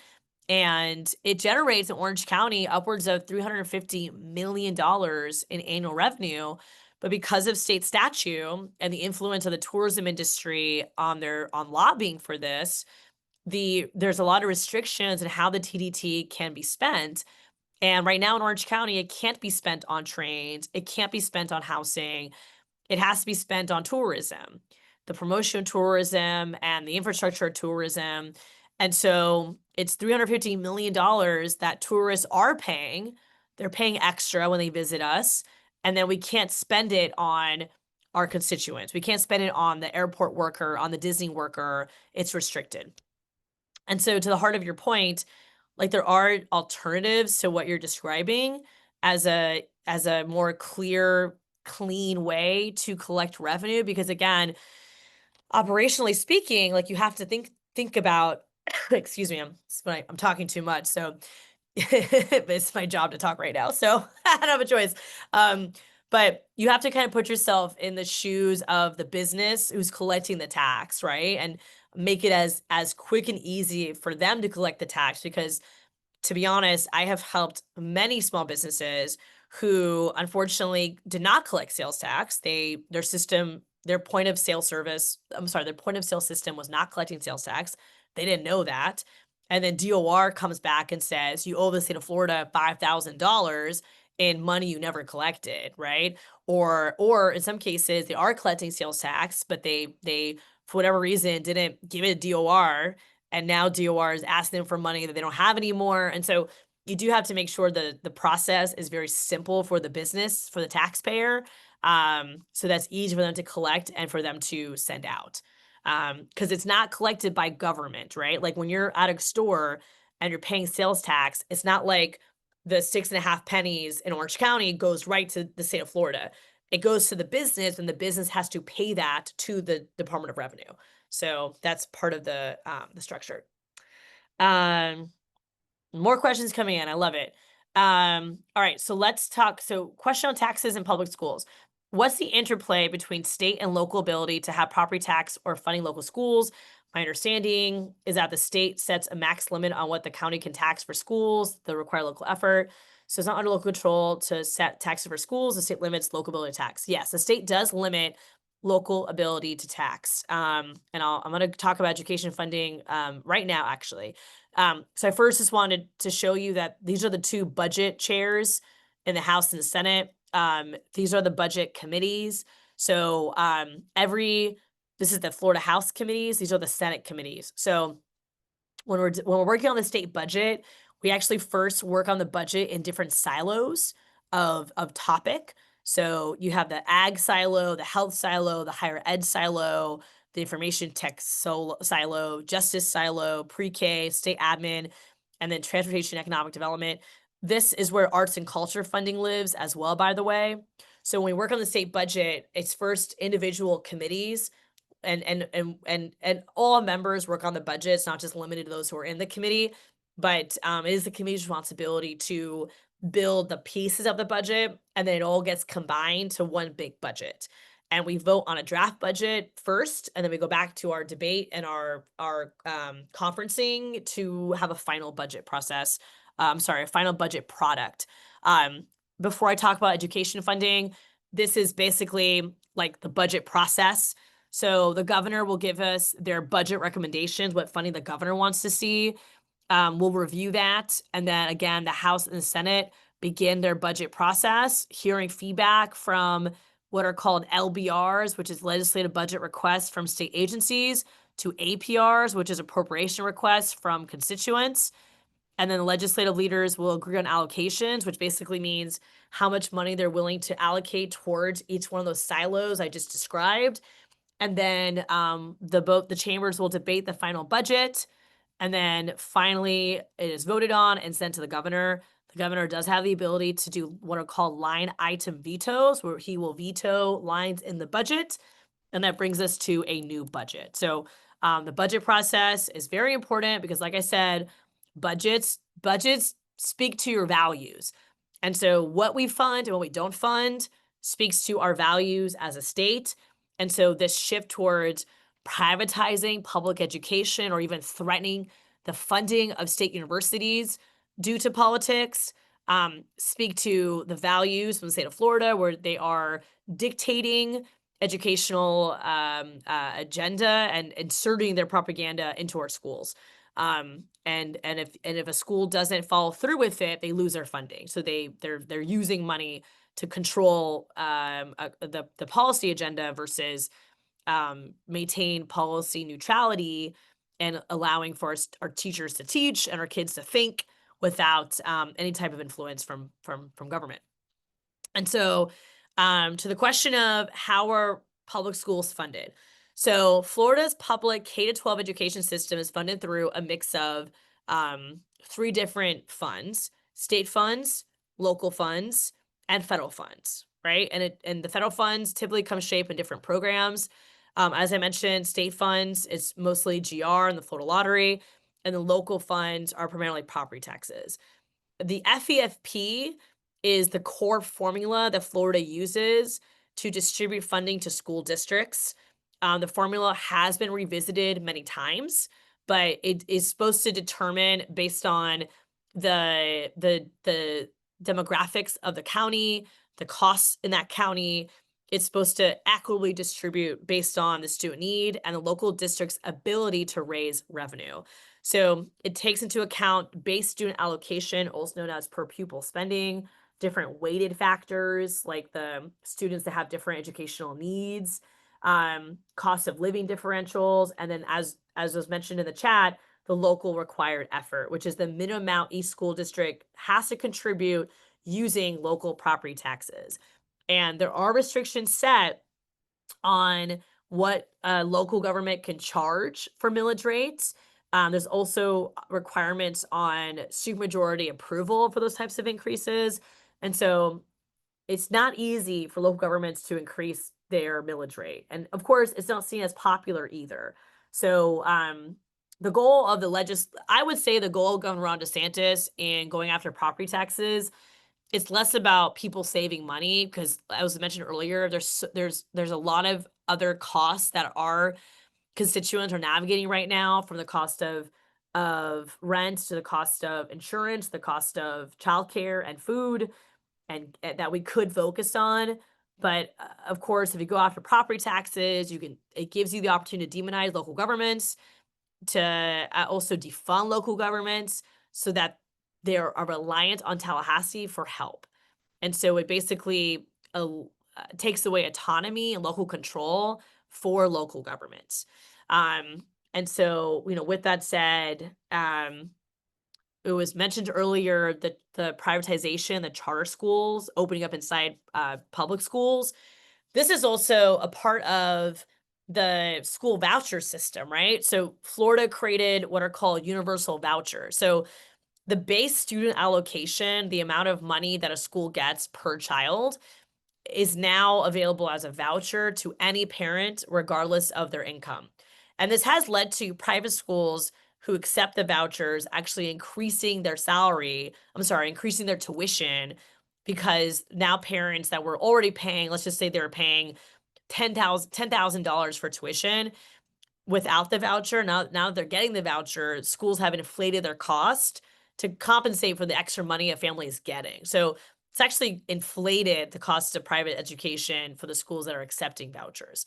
Speaker 1: and it generates in Orange County upwards of $350 million in annual revenue. But because of state statute and the influence of the tourism industry on lobbying for this, there's a lot of restrictions on how the TDT can be spent. And right now in Orange County, it can't be spent on trains. It can't be spent on housing. It has to be spent on tourism, the promotion of tourism and the infrastructure of tourism. And so it's $350 million that tourists are paying. They're paying extra when they visit us. And then we can't spend it on our constituents. We can't spend it on the airport worker, on the Disney worker. It's restricted. And so to the heart of your point, like there are alternatives to what you're describing as a more clear, clean way to collect revenue, because again, operationally speaking, like you have to think about excuse me, I'm talking too much, so it's my job to talk right now, so I don't have a choice. But you have to kind of put yourself in the shoes of the business who's collecting the tax, right? And make it as quick and easy for them to collect the tax, because to be honest, I have helped many small businesses who unfortunately did not collect sales tax. Their system, their point of sale service, I'm sorry, their point of sale system was not collecting sales tax. They didn't know that. And then DOR comes back and says, you owe the state of Florida $5,000 in money you never collected, right? Or in some cases, they are collecting sales tax, but they for whatever reason didn't give it a DOR, and now DOR is asking them for money that they don't have anymore. And so you do have to make sure the process is very simple for the business, for the taxpayer, so that's easy for them to collect and for them to send out. Because it's not collected by government, right? Like when you're at a store and you're paying sales tax, it's not like the 6.5 pennies in Orange County goes right to the state of Florida. It goes to the business, and the business has to pay that to the Department of Revenue. So that's part of the structure. Um, More questions coming in. I love it. All right, so let's talk. So question on taxes in public schools. What's the interplay between state and local ability to have property tax or funding local schools? My understanding is that the state sets a max limit on what the county can tax for schools, the required local effort. So it's not under local control to set taxes for schools. The state limits local ability to tax. Yes, the state does limit local ability to tax. And I'm going to talk about education funding right now, actually. So I first just wanted to show you that these are the two budget chairs in the House and the Senate. These are the budget committees. So this is the Florida House committees. These are the Senate committees. So when we're working on the state budget, we actually first work on the budget in different silos of topic. So you have the ag silo, the health silo, the higher ed silo, the information tech silo, justice silo, pre-K, state admin, and then transportation economic development. This is where arts and culture funding lives as well, by the way. So when we work on the state budget, it's first individual committees and all members work on the budget. It's not just limited to those who are in the committee, but it is the committee's responsibility to build the pieces of the budget, and then it all gets combined to one big budget. And we vote on a draft budget first, and then we go back to our debate and our conferencing to have a final budget process. A final budget product. Before I talk about education funding, this is basically like the budget process. So the governor will give us their budget recommendations, what funding the governor wants to see. We'll review that. And then again, the House and the Senate begin their budget process, hearing feedback from what are called LBRs, which is legislative budget requests from state agencies, to APRs, which is appropriation requests from constituents. And then the legislative leaders will agree on allocations, which basically means how much money they're willing to allocate towards each one of those silos I just described. And then the chambers will debate the final budget. And then finally, it is voted on and sent to the governor. The governor does have the ability to do what are called line item vetoes, where he will veto lines in the budget. And that brings us to a new budget. So the budget process is very important because, like I said, budgets speak to your values. And so what we fund and what we don't fund speaks to our values as a state. And so this shift towards privatizing public education or even threatening the funding of state universities due to politics speak to the values from the state of Florida, where they are dictating educational agenda and inserting their propaganda into our schools. And if a school doesn't follow through with it, they lose their funding. So they're using money to control the policy agenda versus maintain policy neutrality and allowing for our teachers to teach and our kids to think without any type of influence from government. And so to the question of how are public schools funded? So Florida's public K-12 education system is funded through a mix of 3 different funds: state funds, local funds, and federal funds, right? And the federal funds typically come shaped in different programs. As I mentioned, state funds is mostly GR and the Florida Lottery, and the local funds are primarily property taxes. The FEFP is the core formula that Florida uses to distribute funding to school districts. The formula has been revisited many times, but it is supposed to determine based on the demographics of the county, the costs in that county. It's supposed to equitably distribute based on the student need and the local district's ability to raise revenue. So it takes into account base student allocation, also known as per pupil spending, different weighted factors like the students that have different educational needs, cost of living differentials, and then as was mentioned in the chat, the local required effort, which is the minimum amount each school district has to contribute using local property taxes. And there are restrictions set on what local government can charge for millage rates. There's also requirements on supermajority approval for those types of increases. And so it's not easy for local governments to increase their millage rate. And of course, it's not seen as popular either. So the goal of I would say the goal of Governor Ron DeSantis in going after property taxes, it's less about people saving money because, as I mentioned earlier, there's a lot of other costs that our constituents are navigating right now, from the cost of rent to the cost of insurance, the cost of childcare and food, and that we could focus on. But of course, if you go after property taxes, it gives you the opportunity to demonize local governments, to also defund local governments so that they are reliant on Tallahassee for help. And so it basically takes away autonomy and local control for local governments. And so, with that said, it was mentioned earlier that the privatization, the charter schools opening up inside public schools. This is also a part of the school voucher system, right? So Florida created what are called universal vouchers. So the base student allocation, the amount of money that a school gets per child, is now available as a voucher to any parent, regardless of their income. And this has led to private schools who accept the vouchers actually increasing their increasing their tuition, because now parents that were already paying, let's just say they were paying $10,000 for tuition without the voucher. Now that they're getting the voucher, schools have inflated their cost to compensate for the extra money a family is getting. So it's actually inflated the cost of private education for the schools that are accepting vouchers.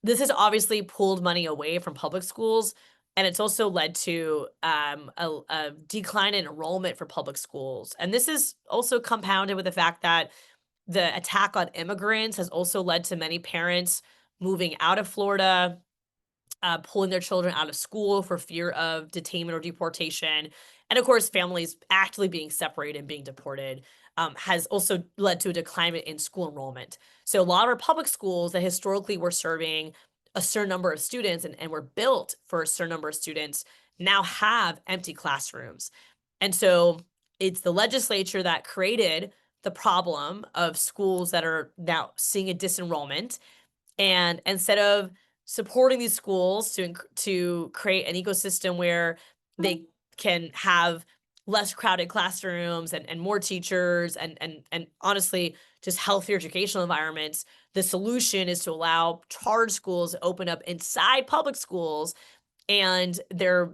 Speaker 1: This has obviously pulled money away from public schools, and it's also led to a decline in enrollment for public schools. And this is also compounded with the fact that the attack on immigrants has also led to many parents moving out of Florida, pulling their children out of school for fear of detainment or deportation. And of course, families actively being separated and being deported has also led to a decline in school enrollment. So a lot of our public schools that historically were serving a certain number of students and were built for a certain number of students now have empty classrooms. And so it's the legislature that created the problem of schools that are now seeing a disenrollment. And instead of supporting these schools to create an ecosystem where they can have less crowded classrooms and more teachers and honestly just healthier educational environments, the solution is to allow charter schools to open up inside public schools, and they're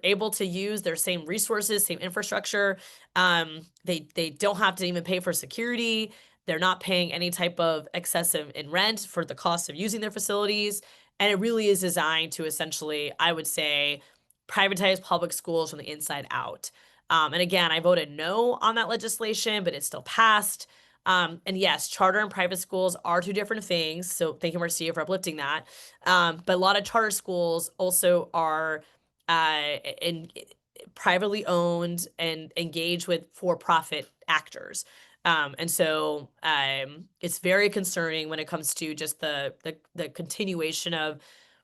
Speaker 1: able to use their same resources, same infrastructure. They don't have to even pay for security. They're not paying any type of excessive in rent for the cost of using their facilities. And it really is designed to essentially, I would say, privatize public schools from the inside out. And again, I voted no on that legislation, but it still passed. And yes, charter and private schools are two different things. So thank you, Marcia, for uplifting that. But a lot of charter schools also are privately owned and engaged with for-profit actors. And so it's very concerning when it comes to just the continuation of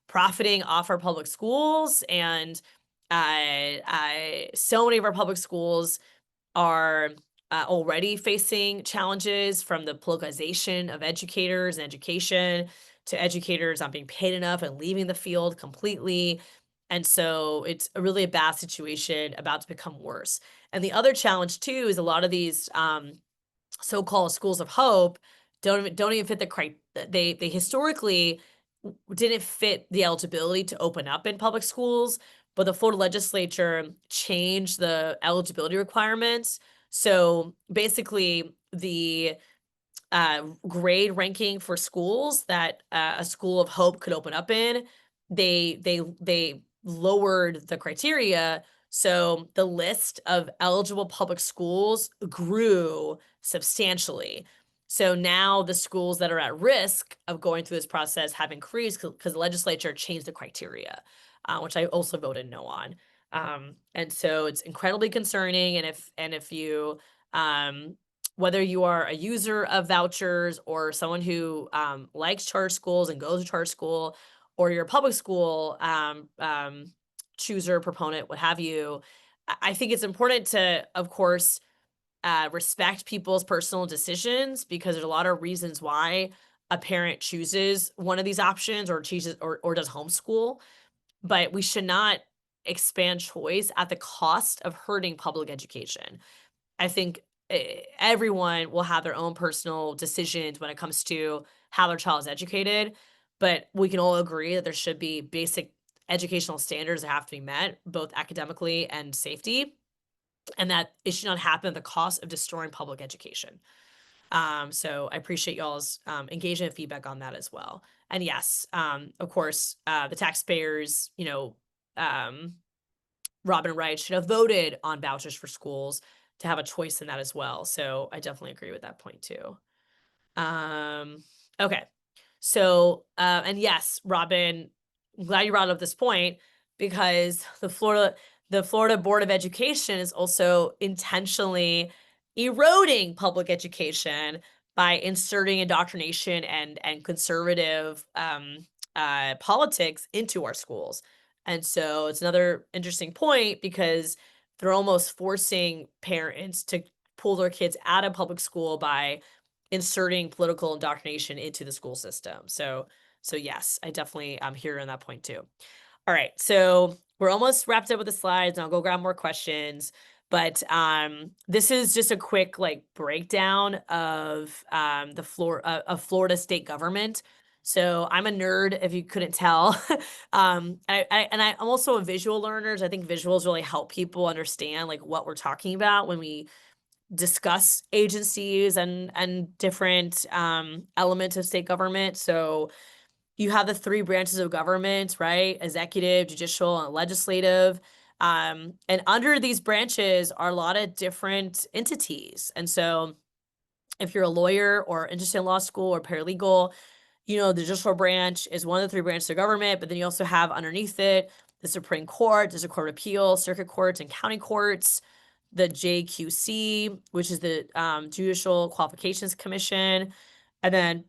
Speaker 1: profiting off our public schools. And so many of our public schools are already facing challenges, from the politicization of educators and education to educators not being paid enough and leaving the field completely. And so it's really a bad situation about to become worse. And the other challenge too is a lot of these so-called schools of hope don't even fit the they historically didn't fit the eligibility to open up in public schools, but the Florida legislature changed the eligibility requirements. So basically, the grade ranking for schools that a school of hope could open up in, they lowered the criteria. So the list of eligible public schools grew substantially. So now the schools that are at risk of going through this process have increased because the legislature changed the criteria, which I also voted no on. And so it's incredibly concerning. And if you whether you are a user of vouchers or someone who likes charter schools and goes to charter school, or you're a public school chooser, proponent, what have you, I think it's important to, of course, respect people's personal decisions, because there's a lot of reasons why a parent chooses one of these options or chooses or does homeschool, but we should not expand choice at the cost of hurting public education. I think everyone will have their own personal decisions when it comes to how their child is educated, but we can all agree that there should be basic educational standards that have to be met, both academically and safety, and that it should not happen at the cost of destroying public education. So I appreciate y'all's engagement and feedback on that as well. And yes, of course, the taxpayers, Robin Wright should have voted on vouchers for schools to have a choice in that as well. So I definitely agree with that point too. Okay. So, and yes, Robin, I'm glad you brought up this point, because the Florida Board of Education is also intentionally eroding public education by inserting indoctrination and conservative politics into our schools. And so it's another interesting point, because they're almost forcing parents to pull their kids out of public school by inserting political indoctrination into the school system. So yes, I definitely hear you on that point too. All right, so we're almost wrapped up with the slides, and I'll go grab more questions. But this is just a quick like breakdown of of Florida state government. So I'm a nerd, if you couldn't tell. I'm also a visual learner. I think visuals really help people understand like what we're talking about when we discuss agencies and different elements of state government. So you have the three branches of government, right? Executive, judicial, and legislative. And under these branches are a lot of different entities. And so if you're a lawyer or interested in law school or paralegal, the judicial branch is one of the three branches of government, but then you also have underneath it the Supreme Court, District Court of Appeal, circuit courts, and county courts, the JQC, which is the Judicial Qualifications Commission. And then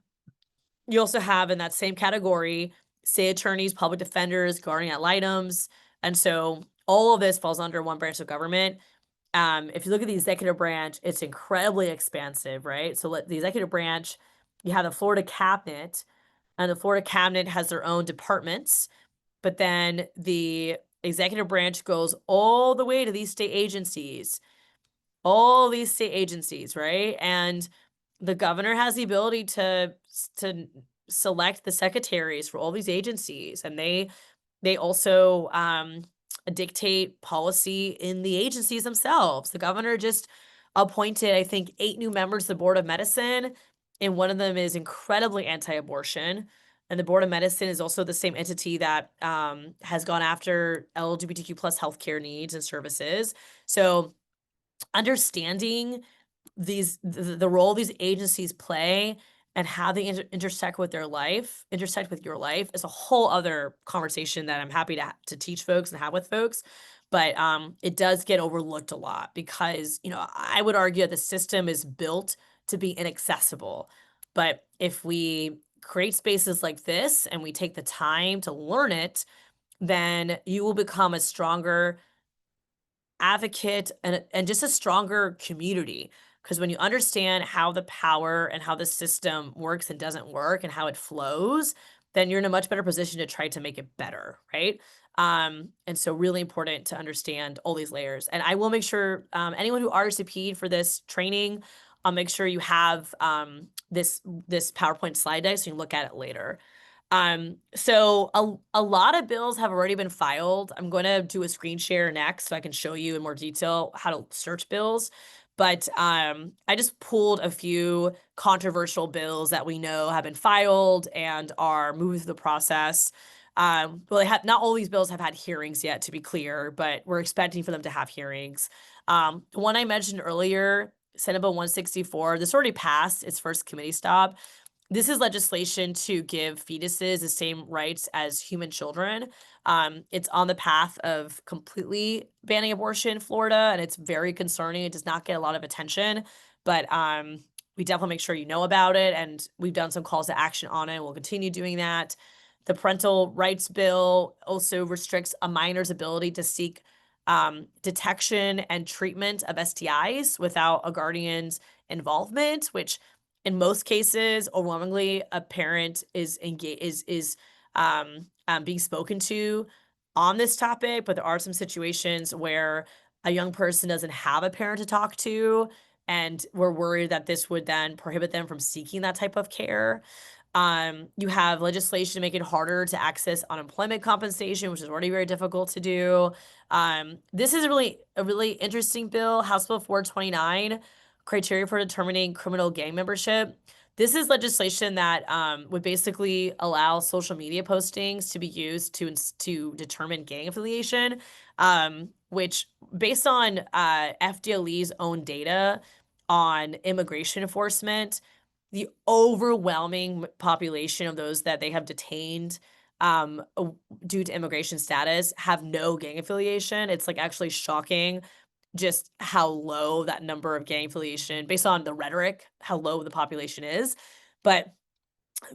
Speaker 1: you also have in that same category state attorneys, public defenders, guardian ad litems. And so all of this falls under one branch of government. If you look at the executive branch, it's incredibly expansive, right? So the executive branch, you have the Florida cabinet, and the Florida cabinet has their own departments, but then the executive branch goes all the way to these state agencies, right? And the governor has the ability to select the secretaries for all these agencies, and they also dictate policy in the agencies themselves. The governor just appointed, I think, 8 new members of the Board of Medicine, and one of them is incredibly anti-abortion. And the Board of Medicine is also the same entity that has gone after LGBTQ plus healthcare needs and services. So understanding the role these agencies play and how they intersect with your life is a whole other conversation that I'm happy to teach folks and have with folks. But it does get overlooked a lot because, I would argue that the system is built to be inaccessible. But if we create spaces like this and we take the time to learn it, then you will become a stronger advocate and just a stronger community. Because when you understand how the power and how the system works and doesn't work and how it flows, then you're in a much better position to try to make it better, right? And so really important to understand all these layers. And I will make sure anyone who RSVP'd for this training, I'll make sure you have this PowerPoint slide deck so you can look at it later. So a lot of bills have already been filed. I'm going to do a screen share next so I can show you in more detail how to search bills. But I just pulled a few controversial bills that we know have been filed and are moving through the process. Well, not all these bills have had hearings yet, to be clear, but we're expecting for them to have hearings. The one I mentioned earlier, Senate Bill 164, this already passed its first committee stop. This is legislation to give fetuses the same rights as human children. It's on the path of completely banning abortion in Florida, and it's very concerning. It does not get a lot of attention, but we definitely make sure you know about it, and we've done some calls to action on it. We'll continue doing that. The parental rights bill also restricts a minor's ability to seek detection and treatment of STIs without a guardian's involvement, which in most cases, overwhelmingly, a parent is being spoken to on this topic, but there are some situations where a young person doesn't have a parent to talk to, and we're worried that this would then prohibit them from seeking that type of care. You have legislation to make it harder to access unemployment compensation, which is already very difficult to do. This is a really interesting bill, House Bill 429, criteria for determining criminal gang membership. This is legislation that would basically allow social media postings to be used to determine gang affiliation, which based on FDLE's own data on immigration enforcement, the overwhelming population of those that they have detained due to immigration status have no gang affiliation. It's like actually shocking just how low that number of gang affiliation, based on the rhetoric, how low the population is. But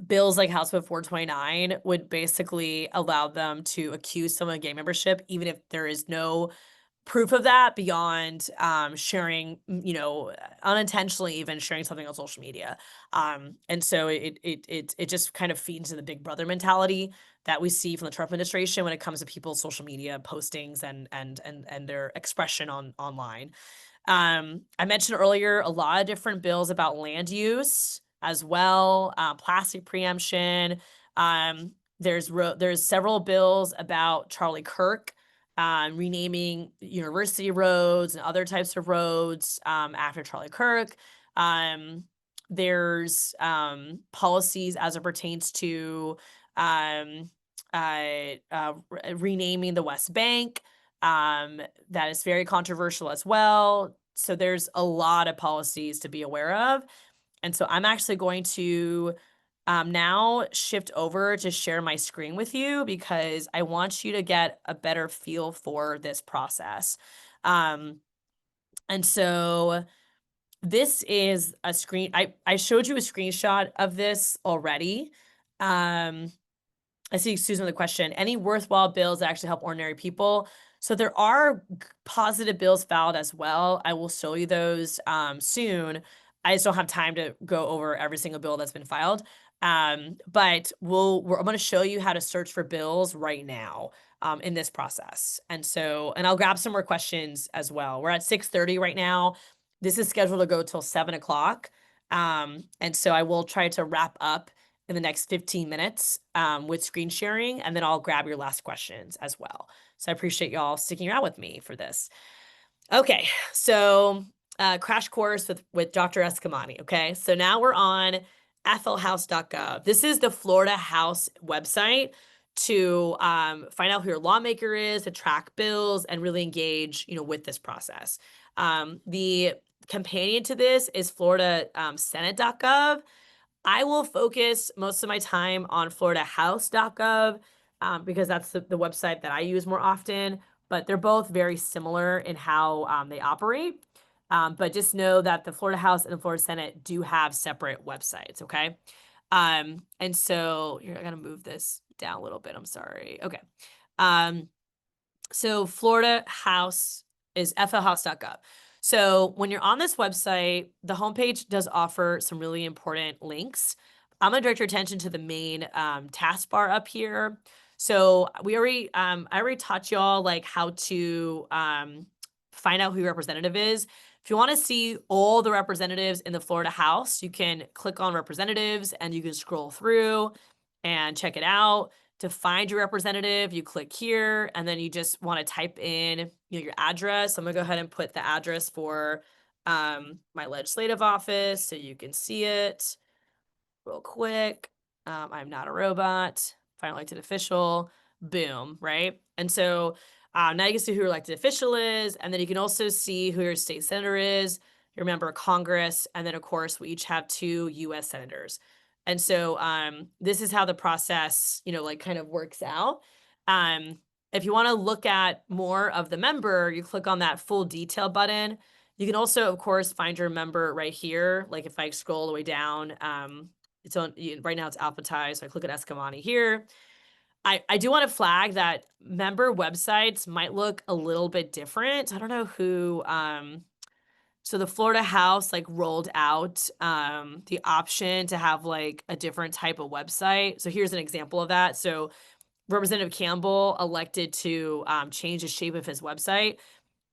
Speaker 1: bills like House Bill 429 would basically allow them to accuse someone of gang membership, even if there is no proof of that beyond sharing, unintentionally even sharing something on social media. And so it just kind of feeds into the big brother mentality that we see from the Trump administration when it comes to people's social media postings and their expression online. I mentioned earlier a lot of different bills about land use as well, plastic preemption. There's several bills about Charlie Kirk, renaming university roads and other types of roads after Charlie Kirk. There's policies as it pertains to renaming the West Bank. That is very controversial as well. So there's a lot of policies to be aware of. And so I'm actually going to now shift over to share my screen with you because I want you to get a better feel for this process. And so this is a screen. I showed you a screenshot of this already. I see, excuse me, the question, any worthwhile bills that actually help ordinary people? So there are positive bills filed as well. I will show you those soon. I just don't have time to go over every single bill that's been filed. But I'm going to show you how to search for bills right now in this process. And I'll grab some more questions as well. We're at 6:30 right now. This is scheduled to go till 7 o'clock. And so I will try to wrap up in the next 15 minutes with screen sharing, and then I'll grab your last questions as well. So I appreciate y'all sticking around with me for this. Okay, so crash course with Dr. Eskamani, okay? So now we're on flhouse.gov. This is the Florida House website to find out who your lawmaker is, to track bills, and really engage, with this process. The companion to this is Florida Senate.gov. I will focus most of my time on floridahouse.gov because that's the website that I use more often, but they're both very similar in how they operate. But just know that the Florida House and the Florida Senate do have separate websites, okay? And so here, I gotta move this down a little bit, I'm sorry. Okay. So Florida House is flhouse.gov. So when you're on this website, the homepage does offer some really important links. I'm going to direct your attention to the main taskbar up here. So I already taught y'all like how to find out who your representative is. If you want to see all the representatives in the Florida House, you can click on representatives and you can scroll through and check it out. To find your representative, you click here and then you just want to type in, your address. I'm gonna go ahead and put the address for my legislative office so you can see it real quick. I'm not a robot. Find elected official. Boom, right? And so now you can see who your elected official is, and then you can also see who your state senator is, your member of Congress, and then of course we each have 2 U.S. senators. And so this is how the process, like kind of works out. Um, if you want to look at more of the member, you click on that full detail button. You can also, of course, find your member right here. Like if I scroll all the way down, it's on right now it's alphabetized. So I click at Eskamani here. I do want to flag that member websites might look a little bit different. I don't know who so the Florida House like rolled out the option to have like a different type of website. So here's an example of that. So Representative Campbell elected to change the shape of his website.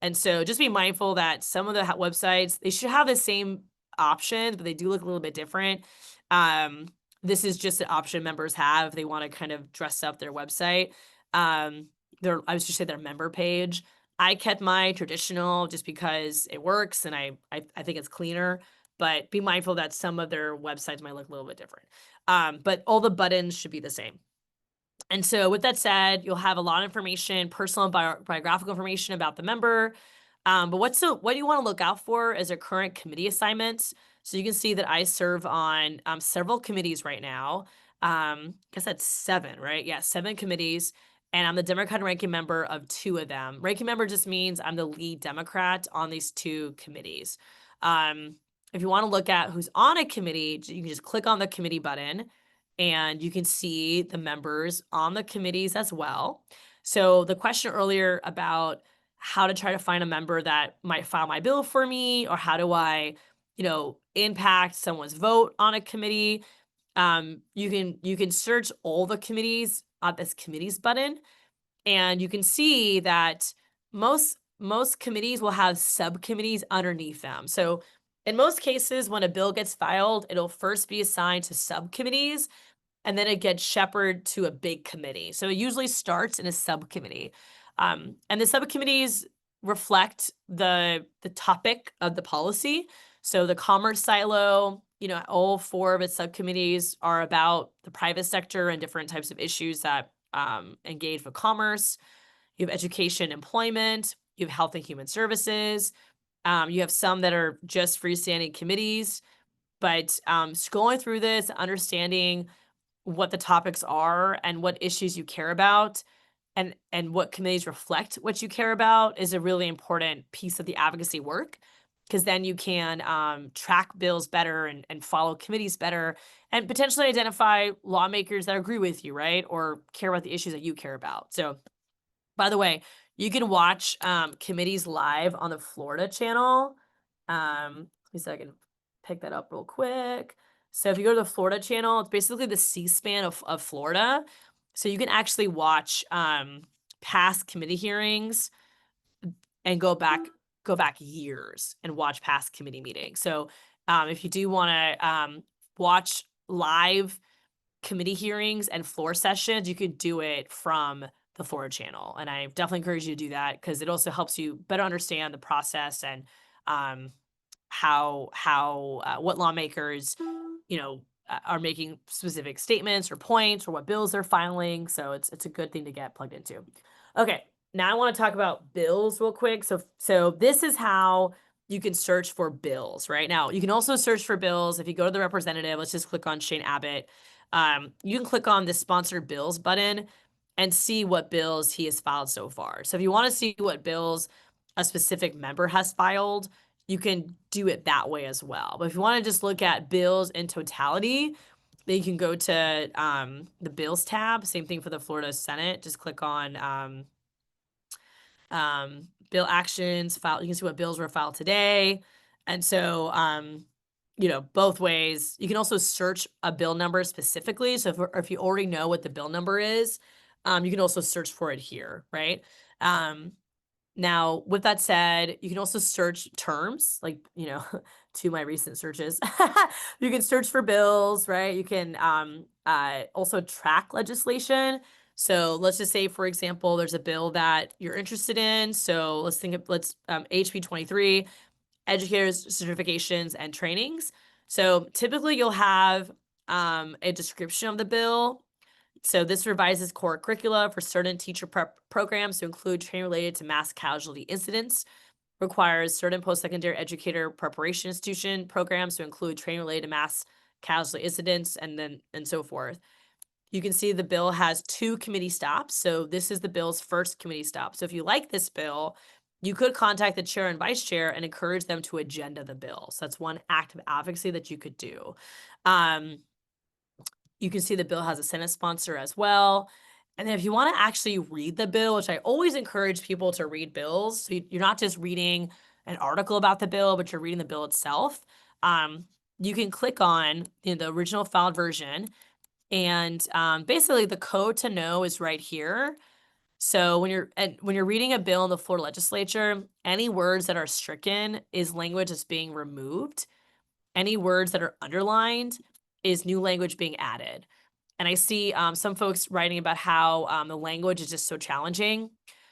Speaker 1: And so just be mindful that some of the websites, they should have the same options, but they do look a little bit different. Um, this is just an option members have if they want to kind of dress up their website. I was just say their member page. I kept my traditional just because it works and I think it's cleaner, but be mindful that some of their websites might look a little bit different. But all the buttons should be the same. And so with that said, you'll have a lot of information, personal and biographical information about the member. But what do you want to look out for is their current committee assignments. So you can see that I serve on several committees right now. I guess that's 7, right? Yeah, 7 committees. And I'm the Democratic ranking member of 2 of them. Ranking member just means I'm the lead Democrat on these 2 committees. If you want to look at who's on a committee, you can just click on the committee button and you can see the members on the committees as well. So the question earlier about how to try to find a member that might file my bill for me, or how do I, impact someone's vote on a committee? You can search all the committees at this committees button, and you can see that most committees will have subcommittees underneath them. So in most cases, when a bill gets filed, it'll first be assigned to subcommittees and then it gets shepherded to a big committee. So it usually starts in a subcommittee. And the subcommittees reflect the topic of the policy. So the commerce silo, all 4 of its subcommittees are about the private sector and different types of issues that engage with commerce. You have education, employment, you have health and human services. You have some that are just freestanding committees. But scrolling through this, understanding what the topics are and what issues you care about and what committees reflect what you care about is a really important piece of the advocacy work, because then you can track bills better and follow committees better and potentially identify lawmakers that agree with you, right? Or care about the issues that you care about. So by the way, you can watch committees live on the Florida channel. Let me see if I can pick that up real quick. So if you go to the Florida channel, it's basically the C-SPAN of Florida. So you can actually watch past committee hearings and go back years and watch past committee meetings. So if you do want to watch live committee hearings and floor sessions, you could do it from the Florida channel. And I definitely encourage you to do that because it also helps you better understand the process and what lawmakers, are making specific statements or points or what bills they're filing. So it's a good thing to get plugged into. Okay, now I want to talk about bills real quick. So this is how you can search for bills right now. You can also search for bills if you go to the representative. Let's just click on Shane Abbott. You can click on the sponsored bills button and see what bills he has filed so far. So if you want to see what bills a specific member has filed, you can do it that way as well. But if you want to just look at bills in totality, then you can go to the bills tab. Same thing for the Florida Senate. Just click on bill actions, file. You can see what bills were filed today. And so, both ways. You can also search a bill number specifically. So if you already know what the bill number is, You can also search for it here, right? Now, with that said, you can also search terms, like, to my recent searches. You can search for bills, right? You can also track legislation. So let's just say, for example, there's a bill that you're interested in. So let's HB 23, educators certifications and trainings. So typically you'll have a description of the bill. So this revises core curricula for certain teacher prep programs to include training related to mass casualty incidents, requires certain post-secondary educator preparation institution programs to include training related to mass casualty incidents, and so forth. You can see the bill has 2 committee stops. So this is the bill's first committee stop. So if you like this bill, you could contact the chair and vice chair and encourage them to agenda the bill. So that's one act of advocacy that you could do. You can see the bill has a Senate sponsor as well. And then if you want to actually read the bill, which I always encourage people to read bills, so you're not just reading an article about the bill, but you're reading the bill itself. You can click on the original filed version, and basically the code to know is right here. So when you're reading a bill in the Florida legislature, any words that are stricken is language that's being removed. Any words that are underlined is new language being added. And I see some folks writing about how the language is just so challenging.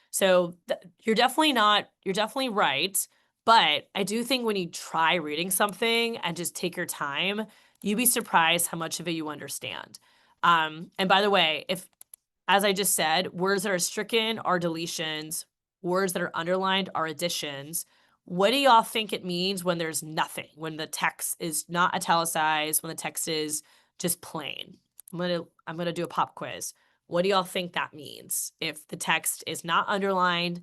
Speaker 1: So you're definitely right. But I do think when you try reading something and just take your time, you'd be surprised how much of it you understand. And by the way, as I just said, words that are stricken are deletions, words that are underlined are additions. What do y'all think it means when there's nothing, when the text is not italicized, when the text is just plain? I'm gonna do a pop quiz. What do y'all think that means if the text is not underlined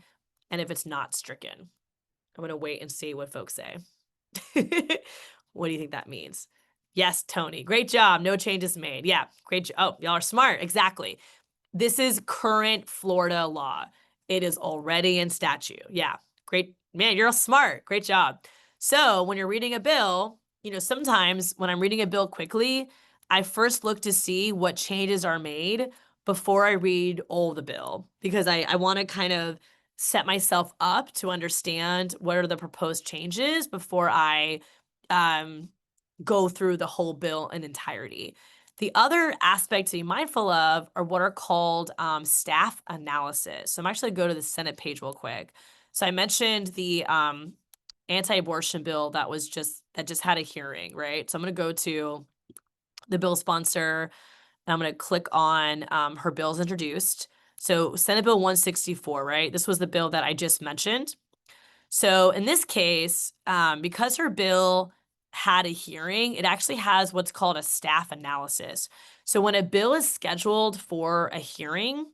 Speaker 1: and if it's not stricken? I'm gonna wait and see what folks say. What do you think that means? Yes, Tony. Great job. No changes made. Yeah, great job. Oh, y'all are smart. Exactly. This is current Florida law. It is already in statute. Yeah, great. Man, you're smart. Great job. So when you're reading a bill, sometimes when I'm reading a bill quickly, I first look to see what changes are made before I read all the bill, because I want to kind of set myself up to understand what are the proposed changes before I go through the whole bill in entirety. The other aspect to be mindful of are what are called staff analysis. So I'm actually going to go to the Senate page real quick. So I mentioned the anti-abortion bill that just had a hearing, right? So I'm going to go to the bill sponsor, and I'm going to click on her bills introduced. So Senate Bill 164, right? This was the bill that I just mentioned. So in this case, because her bill had a hearing, it actually has what's called a staff analysis. So when a bill is scheduled for a hearing,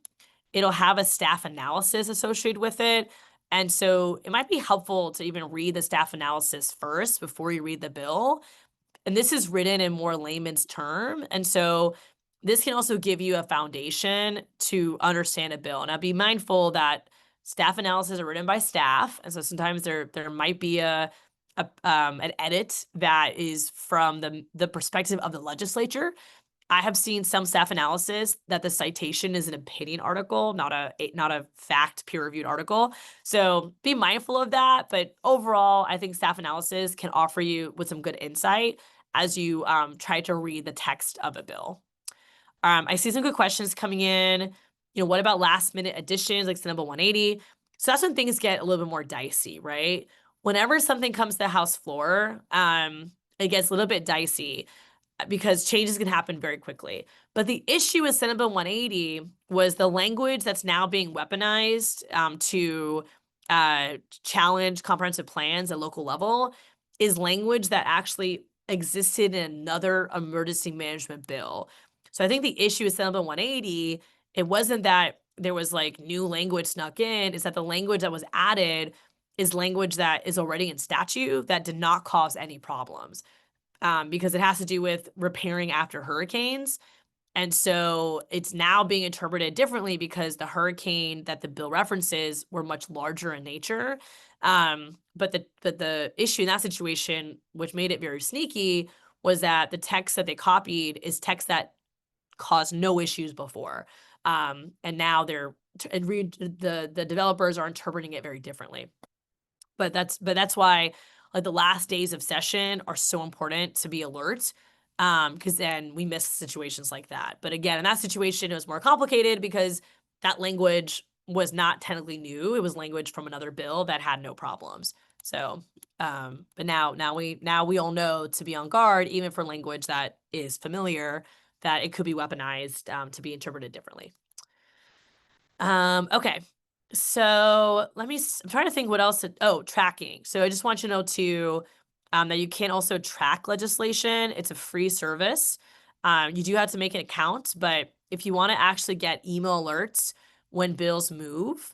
Speaker 1: it'll have a staff analysis associated with it. And so it might be helpful to even read the staff analysis first before you read the bill. And this is written in more layman's term. And so this can also give you a foundation to understand a bill. Now, be mindful that staff analysis are written by staff. And so sometimes there might be an edit that is from the perspective of the legislature. I have seen some staff analysis that the citation is an opinion article, not a fact peer-reviewed article. So be mindful of that. But overall, I think staff analysis can offer you with some good insight as you try to read the text of a bill. I see some good questions coming in. What about last minute additions like Senate Bill 180? So that's when things get a little bit more dicey, right? Whenever something comes to the House floor, it gets a little bit dicey because changes can happen very quickly. But the issue with Senate Bill 180 was the language that's now being weaponized to challenge comprehensive plans at local level is language that actually existed in another emergency management bill. So I think the issue with Senate Bill 180, it wasn't that there was like new language snuck in, it's that the language that was added is language that is already in statute that did not cause any problems. Because it has to do with repairing after hurricanes. And so it's now being interpreted differently because the hurricane that the bill references were much larger in nature. But the issue in that situation, which made it very sneaky, was that the text that they copied is text that caused no issues before. And now the developers are interpreting it very differently. But that's why like the last days of session are so important to be alert. Because then we miss situations like that. But again, in that situation, it was more complicated because that language was not technically new. It was language from another bill that had no problems. So, but now we all know to be on guard, even for language that is familiar, that it could be weaponized to be interpreted differently. Okay. So I'm trying to think what else. Tracking. So I just want you to know too, that you can also track legislation. It's a free service. You do have to make an account, but if you want to actually get email alerts when bills move,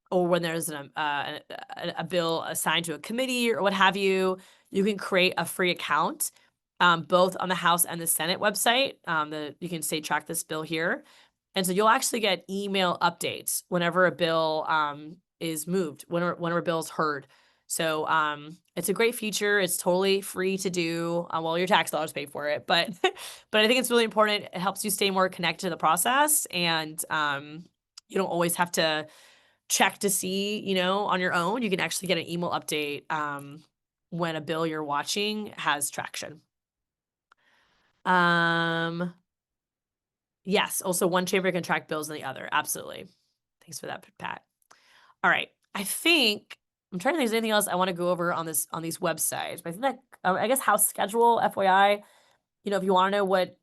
Speaker 1: or when there's a bill assigned to a committee or what have you, you can create a free account, both on the House and the Senate website. You can say track this bill here. And so you'll actually get email updates whenever a bill is moved, whenever a bill is heard. So it's a great feature. It's totally free to do. Well, your tax dollars pay for it, but but I think it's really important. It helps you stay more connected to the process, and you don't always have to check to see, on your own. You can actually get an email update when a bill you're watching has traction. Yes, also one chamber can track bills than the other. Absolutely. Thanks for that, Pat. All right. I'm trying to think if there's anything else I want to go over on these websites. But I think that I guess House schedule, FYI, if you want to know what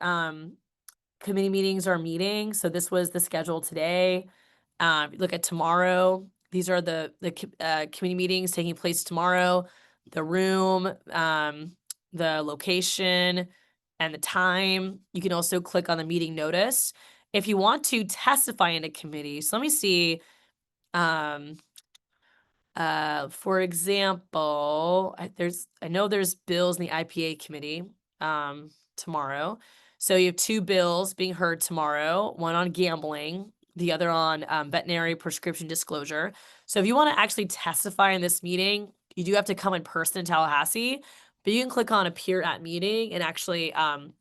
Speaker 1: committee meetings are meeting. So this was the schedule today. Look at tomorrow. These are the committee meetings taking place tomorrow. The room, the location, and the time. You can also click on the meeting notice if you want to testify in a committee. So let me see. For example, I know there's bills in the IPA committee tomorrow. So you have two bills being heard tomorrow, one on gambling, the other on veterinary prescription disclosure. So if you want to actually testify in this meeting, you do have to come in person in Tallahassee, but you can click on appear at meeting and actually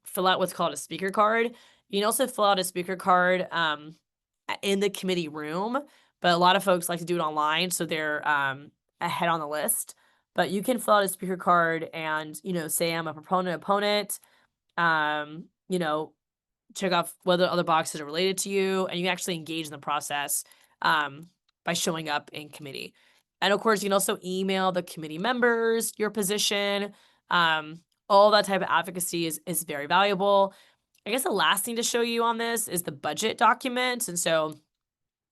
Speaker 1: fill out what's called a speaker card. You can also fill out a speaker card in the committee room, but a lot of folks like to do it online, so they're ahead on the list. But you can fill out a speaker card and, say I'm a proponent, opponent, check off whether other boxes are related to you, and you can actually engage in the process by showing up in committee. And of course, you can also email the committee members your position. All that type of advocacy is very valuable. I guess the last thing to show you on this is the budget document. And so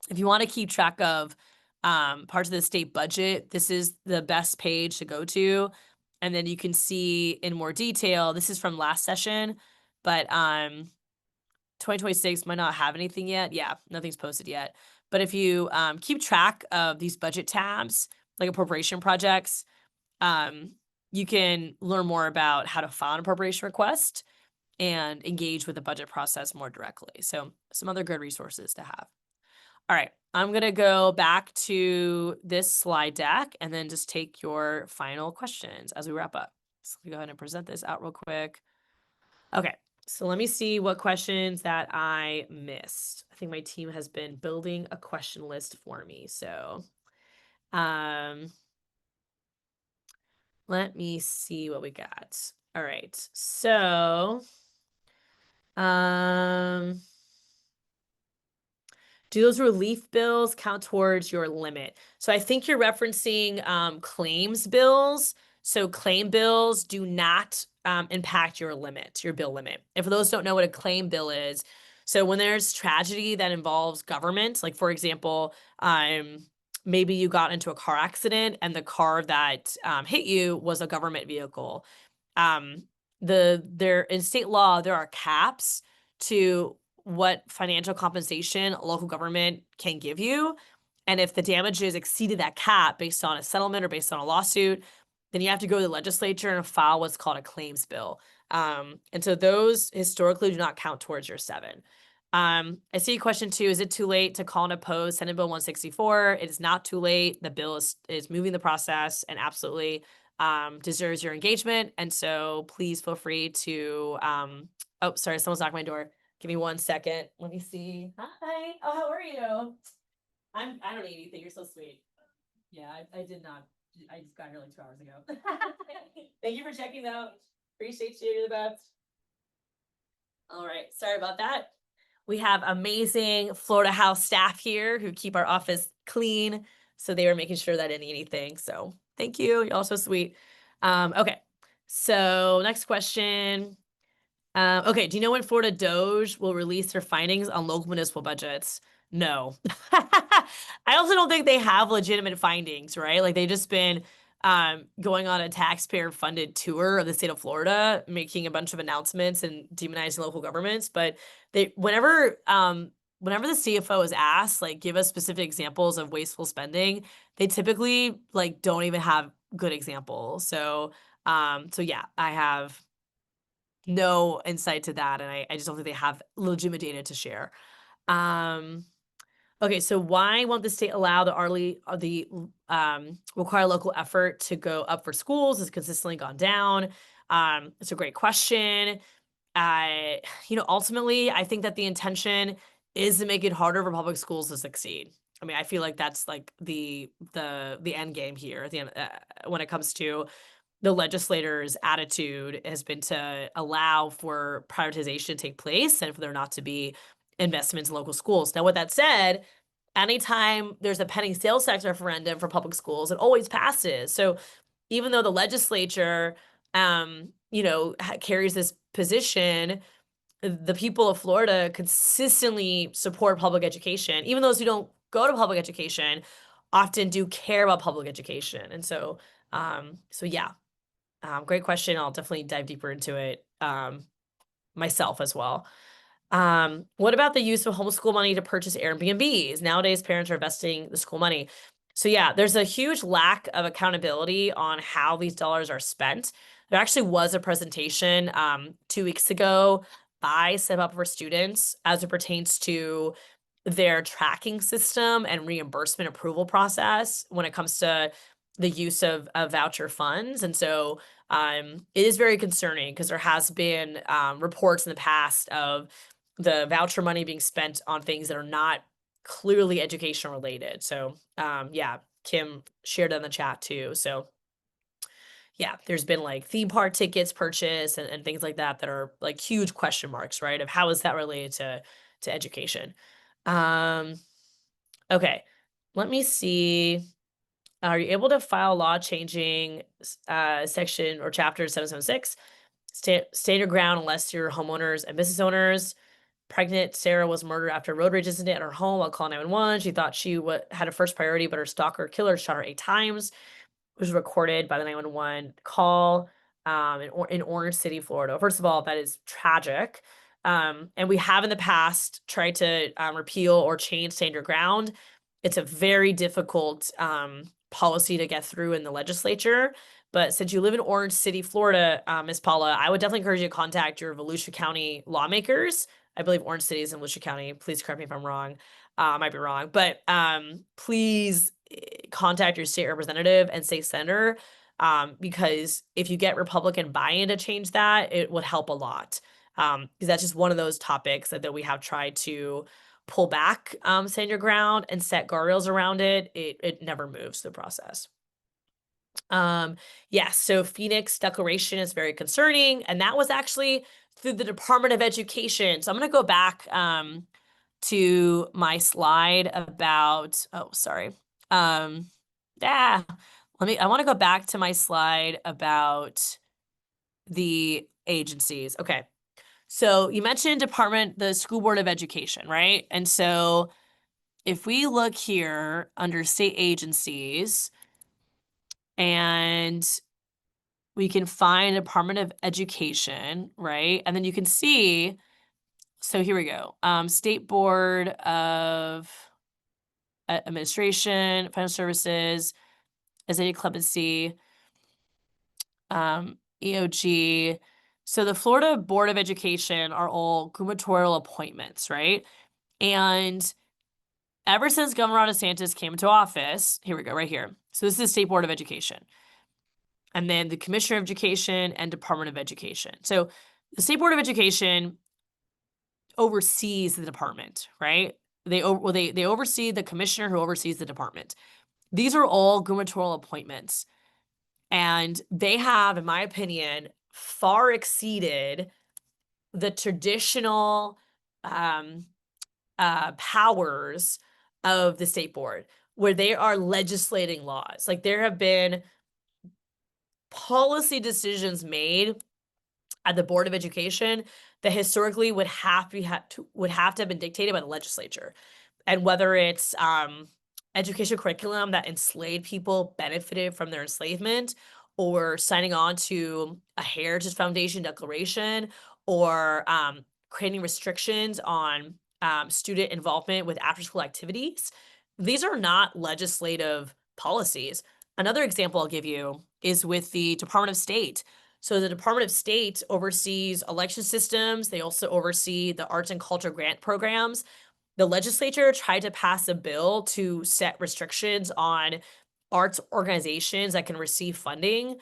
Speaker 1: if you want to keep track of parts of the state budget, this is the best page to go to. And then you can see in more detail, this is from last session, but 2026 might not have anything yet. Yeah, nothing's posted yet. But if you keep track of these budget tabs, like appropriation projects, you can learn more about how to file an appropriation request and engage with the budget process more directly. So some other good resources to have. All right, I'm going to go back to this slide deck and then just take your final questions as we wrap up. So let me go ahead and present this out real quick. Okay, so let me see what questions that I missed. I think my team has been building a question list for me. So let me see what we got. All right, so do those relief bills count towards your limit? So I think you're referencing claims bills. So claim bills do not impact your limit, your bill limit. And for those who don't know what a claim bill is, so when there's tragedy that involves government, like for example, maybe you got into a car accident and the car that hit you was a government vehicle. There in state law, there are caps to what financial compensation a local government can give you. And if the damages exceeded that cap based on a settlement or based on a lawsuit, then you have to go to the legislature and file what's called a claims bill. And so those historically do not count towards your 7. I see question 2, is it too late to call and oppose Senate Bill 164? It is not too late. The bill is moving the process and absolutely deserves your engagement. And so please feel free to, oh, sorry, someone's knocking my door. Give me 1 second. Let me see. Hi. Oh, how are you? I don't need anything. You're so sweet. Yeah, I did not. I just got here like 2 hours ago. Thank you for checking though. Appreciate you. You're the best. All right. Sorry about that. We have amazing Florida House staff here who keep our office clean. So they were making sure that I didn't need anything. So thank you. You're all so sweet. Okay. So next question. Okay, do you know when Florida Doge will release their findings on local municipal budgets? No. I also don't think they have legitimate findings, right? Like they just been going on a taxpayer funded tour of the state of Florida, making a bunch of announcements and demonizing local governments. But they whenever the CFO is asked, like give us specific examples of wasteful spending, they typically like don't even have good examples. So yeah, I have no insight to that, and I just don't think they have legitimate data to share. Okay, so why won't the state allow the require local effort to go up for schools? Has consistently gone down. It's a great question. Ultimately, I think that the intention is to make it harder for public schools to succeed. I mean, I feel like that's like the end game here at the end, when it comes to the legislators' attitude has been to allow for privatization to take place and for there not to be investments in local schools. Now, with that said, anytime there's a pending sales tax referendum for public schools, it always passes. So even though the legislature, carries this position, the people of Florida consistently support public education. Even those who don't go to public education often do care about public education. And so yeah, great question. I'll definitely dive deeper into it myself as well. What about the use of homeschool money to purchase Airbnbs? Nowadays, parents are investing the school money. So yeah, there's a huge lack of accountability on how these dollars are spent. There actually was a presentation 2 weeks ago by Step Up for Students as it pertains to their tracking system and reimbursement approval process when it comes to the use of voucher funds. And so it is very concerning because there has been reports in the past of the voucher money being spent on things that are not clearly education related. So yeah, Kim shared it in the chat too. So yeah, there's been like theme park tickets purchased and things like that are like huge question marks, right? Of how is that related to education? Okay, let me see. Are you able to file law changing section or chapter 776? Stand your ground unless you're homeowners and business owners. Pregnant Sarah was murdered after a road rage incident at her home while calling 911. She thought she had a first priority, but her stalker killer shot her 8 times. It was recorded by the 911 call in Orange City, Florida. First of all, that is tragic. And we have in the past tried to repeal or change stand your ground. It's a very difficult policy to get through in the legislature. But since you live in Orange City, Florida, Ms. Paula, I would definitely encourage you to contact your Volusia County lawmakers. I believe Orange City is in Volusia County. Please correct me if I'm wrong. I might be wrong. But please contact your state representative and state senator, because if you get Republican buy-in to change that, it would help a lot. Because that's just one of those topics that we have tried to pull back, stand your ground and set guardrails around it. It never moves the process. Yes, so Phoenix declaration is very concerning, and that was actually through the Department of Education. So I'm going to go back to my slide about, oh, sorry. I want to go back to my slide about the agencies. Okay. So you mentioned the School Board of Education, right? And so if we look here under state agencies and we can find Department of Education, right? And then you can see, so here we go. State Board of Administration, Financial Services, Isaiah Clemency, EOG. So the Florida Board of Education are all gubernatorial appointments, right? And ever since Governor Ron DeSantis came into office, here we go, right here. So this is the State Board of Education. And then the Commissioner of Education and Department of Education. So the State Board of Education oversees the department, right? They oversee the commissioner who oversees the department. These are all gubernatorial appointments. And they have, in my opinion, far exceeded the traditional powers of the state board, where they are legislating laws. Like, there have been policy decisions made at the Board of Education that historically would have to have been dictated by the legislature. And whether it's education curriculum that enslaved people benefited from their enslavement, or signing on to a Heritage Foundation declaration, or creating restrictions on student involvement with after-school activities, these are not legislative policies. Another example I'll give you is with the Department of State. So the Department of State oversees election systems. They also oversee the arts and culture grant programs. The legislature tried to pass a bill to set restrictions on arts organizations that can receive funding,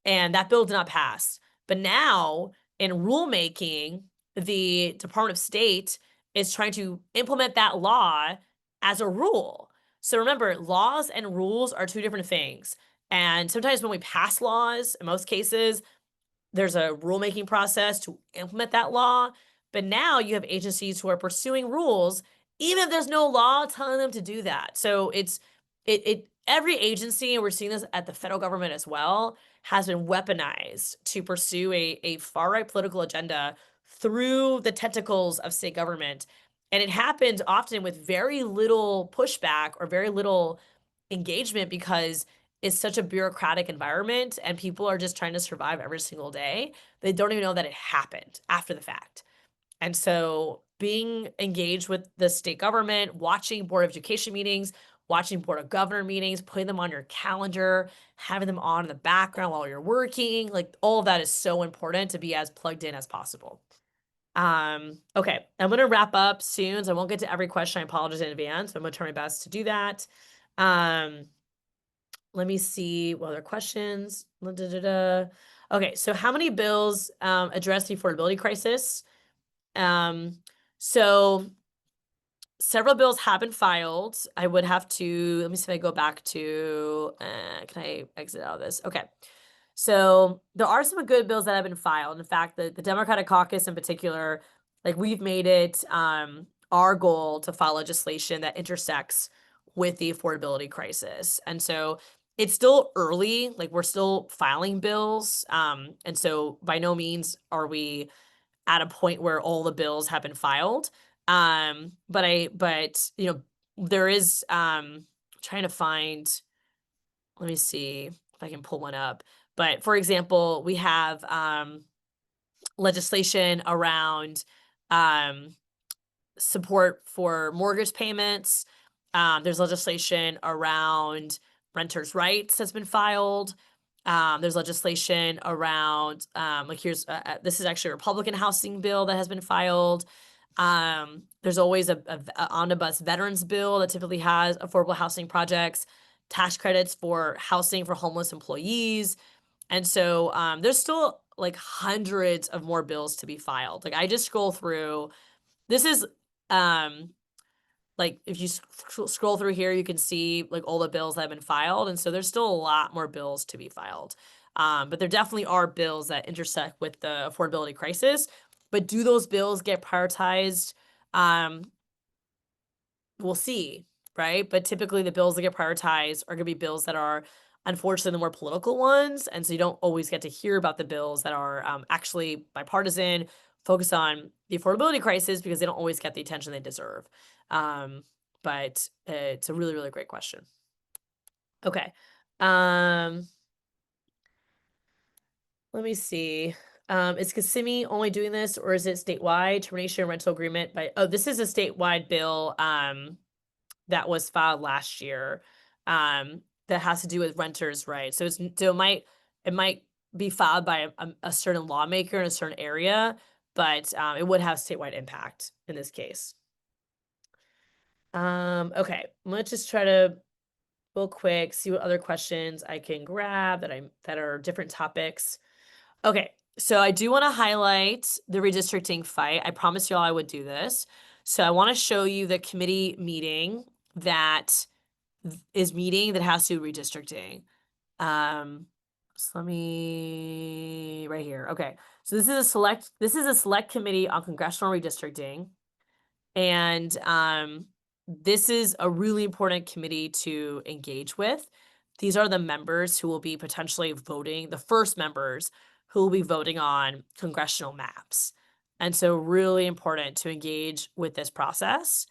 Speaker 1: and that bill did not pass. But now, in rulemaking, the Department of State is trying to implement that law as a rule. So remember, laws and rules are two different things. And sometimes when we pass laws, in most cases, there's a rulemaking process to implement that law. But now you have agencies who are pursuing rules, even if there's no law telling them to do that. So every agency, and we're seeing this at the federal government as well, has been weaponized to pursue a far-right political agenda through the tentacles of state government. And it happens often with very little pushback or very little engagement, because it's such a bureaucratic environment and people are just trying to survive every single day. They don't even know that it happened after the fact. And so being engaged with the state government, watching Board of Education meetings, watching Board of Governor meetings, putting them on your calendar, having them on in the background while you're working, like, all of that is so important to be as plugged in as possible. Okay, I'm gonna wrap up soon, so I won't get to every question. I apologize in advance, but I'm gonna try my best to do that. Let me see what other questions. Okay, so how many bills address the affordability crisis? So several bills have been filed. I would have to, let me see if I go back to, can I exit out of this? Okay. So there are some good bills that have been filed. In fact, the Democratic caucus in particular, like, we've made it our goal to file legislation that intersects with the affordability crisis. And so it's still early, like, we're still filing bills. And so by no means are we at a point where all the bills have been filed. But you know, there is trying to find, let me see if I can pull one up. But for example, we have legislation around support for mortgage payments. There's legislation around renters' rights that's been filed. There's legislation around, like, here's, this is actually a Republican housing bill that has been filed. There's always a omnibus veterans bill that typically has affordable housing projects, tax credits for housing for homeless employees. And so there's still like hundreds of more bills to be filed. Like, I just scroll through, this is like, if you scroll through here, you can see like all the bills that have been filed. And so there's still a lot more bills to be filed. But there definitely are bills that intersect with the affordability crisis. But do those bills get prioritized? We'll see, right? But typically the bills that get prioritized are going to be bills that are, unfortunately, the more political ones. And so you don't always get to hear about the bills that are actually bipartisan, focus on the affordability crisis, because they don't always get the attention they deserve. But it's a really, really great question. Okay. Let me see. Is Kissimmee only doing this, or is it statewide? Termination rental agreement by, oh, this is a statewide bill that was filed last year that has to do with renters' rights. So it might be filed by a certain lawmaker in a certain area, but it would have statewide impact in this case. Okay, let's just try to real quick see what other questions I can grab that are different topics. Okay, So I do want to highlight the redistricting fight. I promised y'all I would do this. So I want to show you the committee meeting that is meeting that has to do with redistricting. So let me right here. Okay. So this is a select committee on congressional redistricting. And this is a really important committee to engage with. These are the members who will be potentially voting, the first members who will be voting on congressional maps. And so really important to engage with this process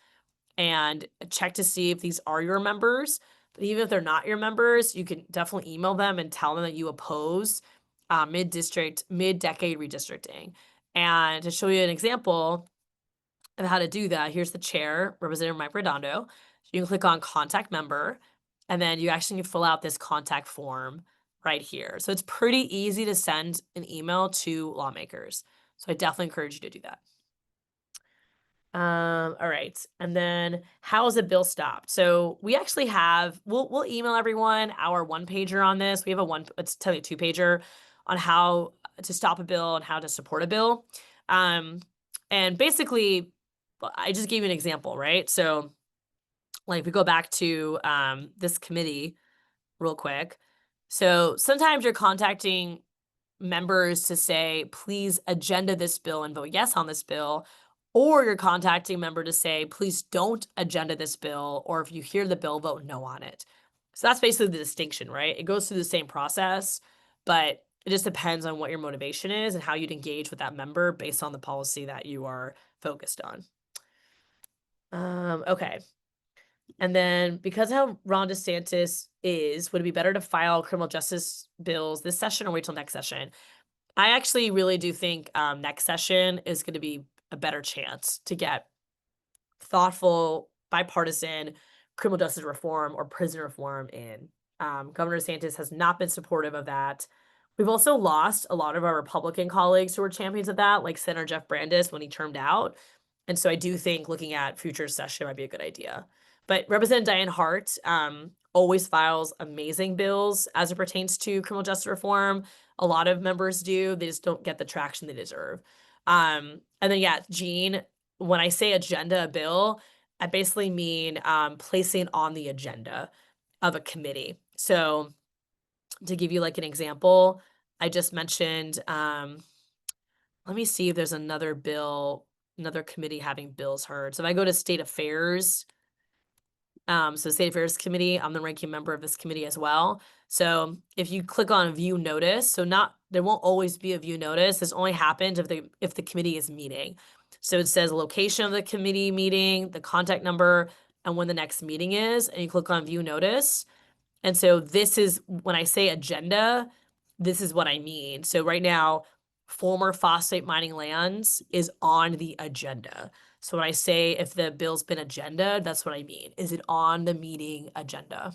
Speaker 1: and check to see if these are your members. But even if they're not your members, you can definitely email them and tell them that you oppose mid-decade redistricting. And to show you an example of how to do that, here's the chair, Representative Mike Redondo. You can click on contact member, and then you actually fill out this contact form right here. So it's pretty easy to send an email to lawmakers. So I definitely encourage you to do that. All right. And then how is a bill stopped? So we actually have, we'll email everyone our one pager on this. We have let's tell you, 2-pager on how to stop a bill and how to support a bill. And basically, I just gave you an example, right? So like if we go back to this committee real quick. So sometimes you're contacting members to say, please agenda this bill and vote yes on this bill. Or you're contacting a member to say, please don't agenda this bill. Or if you hear the bill, vote no on it. So that's basically the distinction, right? It goes through the same process, but it just depends on what your motivation is and how you'd engage with that member based on the policy that you are focused on. Okay. And then because how Ron DeSantis is, would it be better to file criminal justice bills this session or wait till next session? I actually really do think next session is going to be a better chance to get thoughtful, bipartisan criminal justice reform or prison reform in. Governor DeSantis has not been supportive of that. We've also lost a lot of our Republican colleagues who were champions of that, like Senator Jeff Brandes when he termed out. And so I do think looking at future session might be a good idea. But Representative Diane Hart always files amazing bills as it pertains to criminal justice reform. A lot of members do. They just don't get the traction they deserve. And then, yeah, Jean, when I say agenda bill, I basically mean placing on the agenda of a committee. So to give you like an example, I just mentioned, let me see if there's another bill, another committee having bills heard. So if I go to state affairs, so State Affairs Committee, I'm the ranking member of this committee as well. So if you click on view notice, there won't always be a view notice. This only happens if the committee is meeting. So it says location of the committee meeting, the contact number, and when the next meeting is, and you click on view notice. And so this is when I say agenda, this is what I mean. So right now, former phosphate mining lands is on the agenda. So when I say if the bill's been agenda, that's what I mean. Is it on the meeting agenda?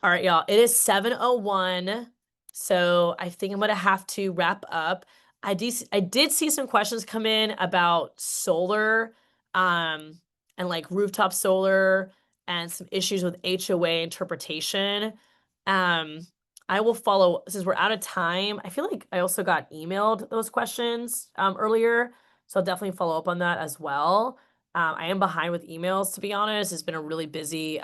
Speaker 1: All right, y'all. It is 7:01. So I think I'm gonna have to wrap up. I did see some questions come in about solar, and like rooftop solar and some issues with HOA interpretation. Um, I will follow since we're out of time. I feel like I also got emailed those questions earlier, so I'll definitely follow up on that as well. I am behind with emails, to be honest. It's been a really busy,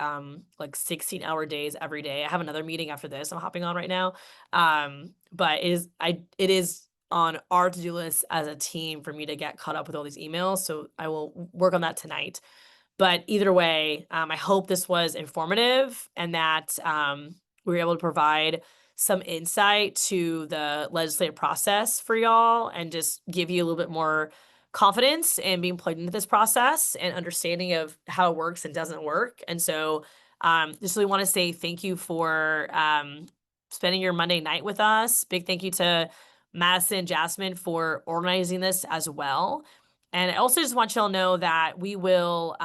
Speaker 1: like 16-hour days every day. I have another meeting after this I'm hopping on right now. But it is on our to-do list as a team for me to get caught up with all these emails. So I will work on that tonight. But either way, I hope this was informative and that we were able to provide some insight to the legislative process for y'all and just give you a little bit more confidence in being plugged into this process and understanding of how it works and doesn't work. And so just really want to say thank you for spending your Monday night with us. Big thank you to Madison and Jasmine for organizing this as well. And I also just want y'all to know that we will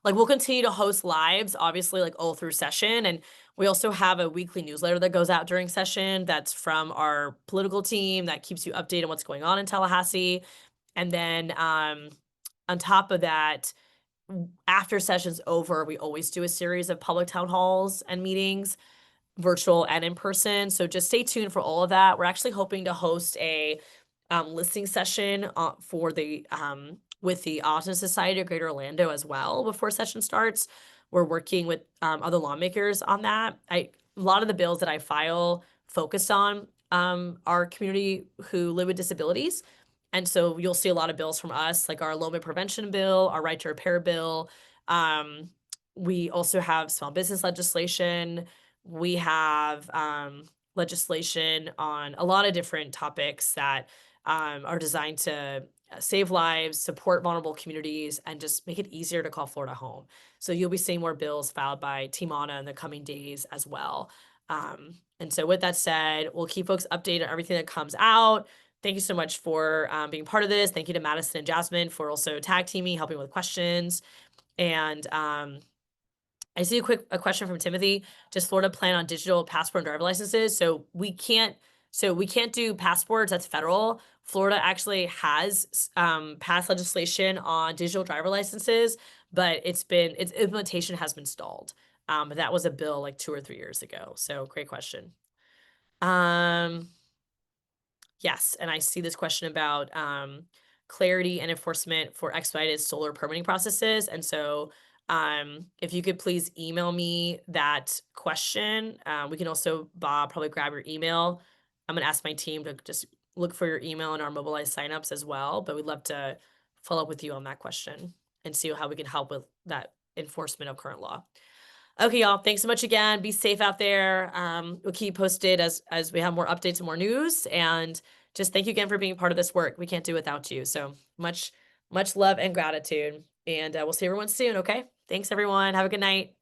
Speaker 1: we'll continue to host lives, obviously, like all through session. And we also have a weekly newsletter that goes out during session that's from our political team that keeps you updated on what's going on in Tallahassee. And then on top of that, after session's over, we always do a series of public town halls and meetings. virtual and in person. So just stay tuned for all of that. We're actually hoping to host a listening session for the with the Autism Society of Greater Orlando as well before session starts. We're working with other lawmakers on that. A lot of the bills that I file focused on our community who live with disabilities. And so you'll see a lot of bills from us, like our elopement prevention bill, our right to repair bill. Um, we also have small business legislation. We have legislation on a lot of different topics that are designed to save lives, support vulnerable communities, and just make it easier to call Florida home. So you'll be seeing more bills filed by Team Anna in the coming days as well. And so with that said, we'll keep folks updated on everything that comes out. Thank you so much for being part of this. Thank you to Madison and Jasmine for also tag teaming, helping with questions. And I see a question from Timothy. Does Florida plan on digital passport and driver licenses? So we can't do passports. That's federal. Florida actually has passed legislation on digital driver licenses, but its implementation has been stalled. But that was a bill like 2 or 3 years ago. So great question. Yes, and I see this question about clarity and enforcement for expedited solar permitting processes. And so if you could please email me that question. We can also, Bob, probably grab your email. I'm gonna ask my team to just look for your email in our mobilized signups as well, but we'd love to follow up with you on that question and see how we can help with that enforcement of current law. Okay, y'all. Thanks so much again. Be safe out there. We'll keep you posted as we have more updates and more news. And just thank you again for being part of this work. We can't do it without you. So much love and gratitude. And we'll see everyone soon. Okay. Thanks, everyone. Have a good night.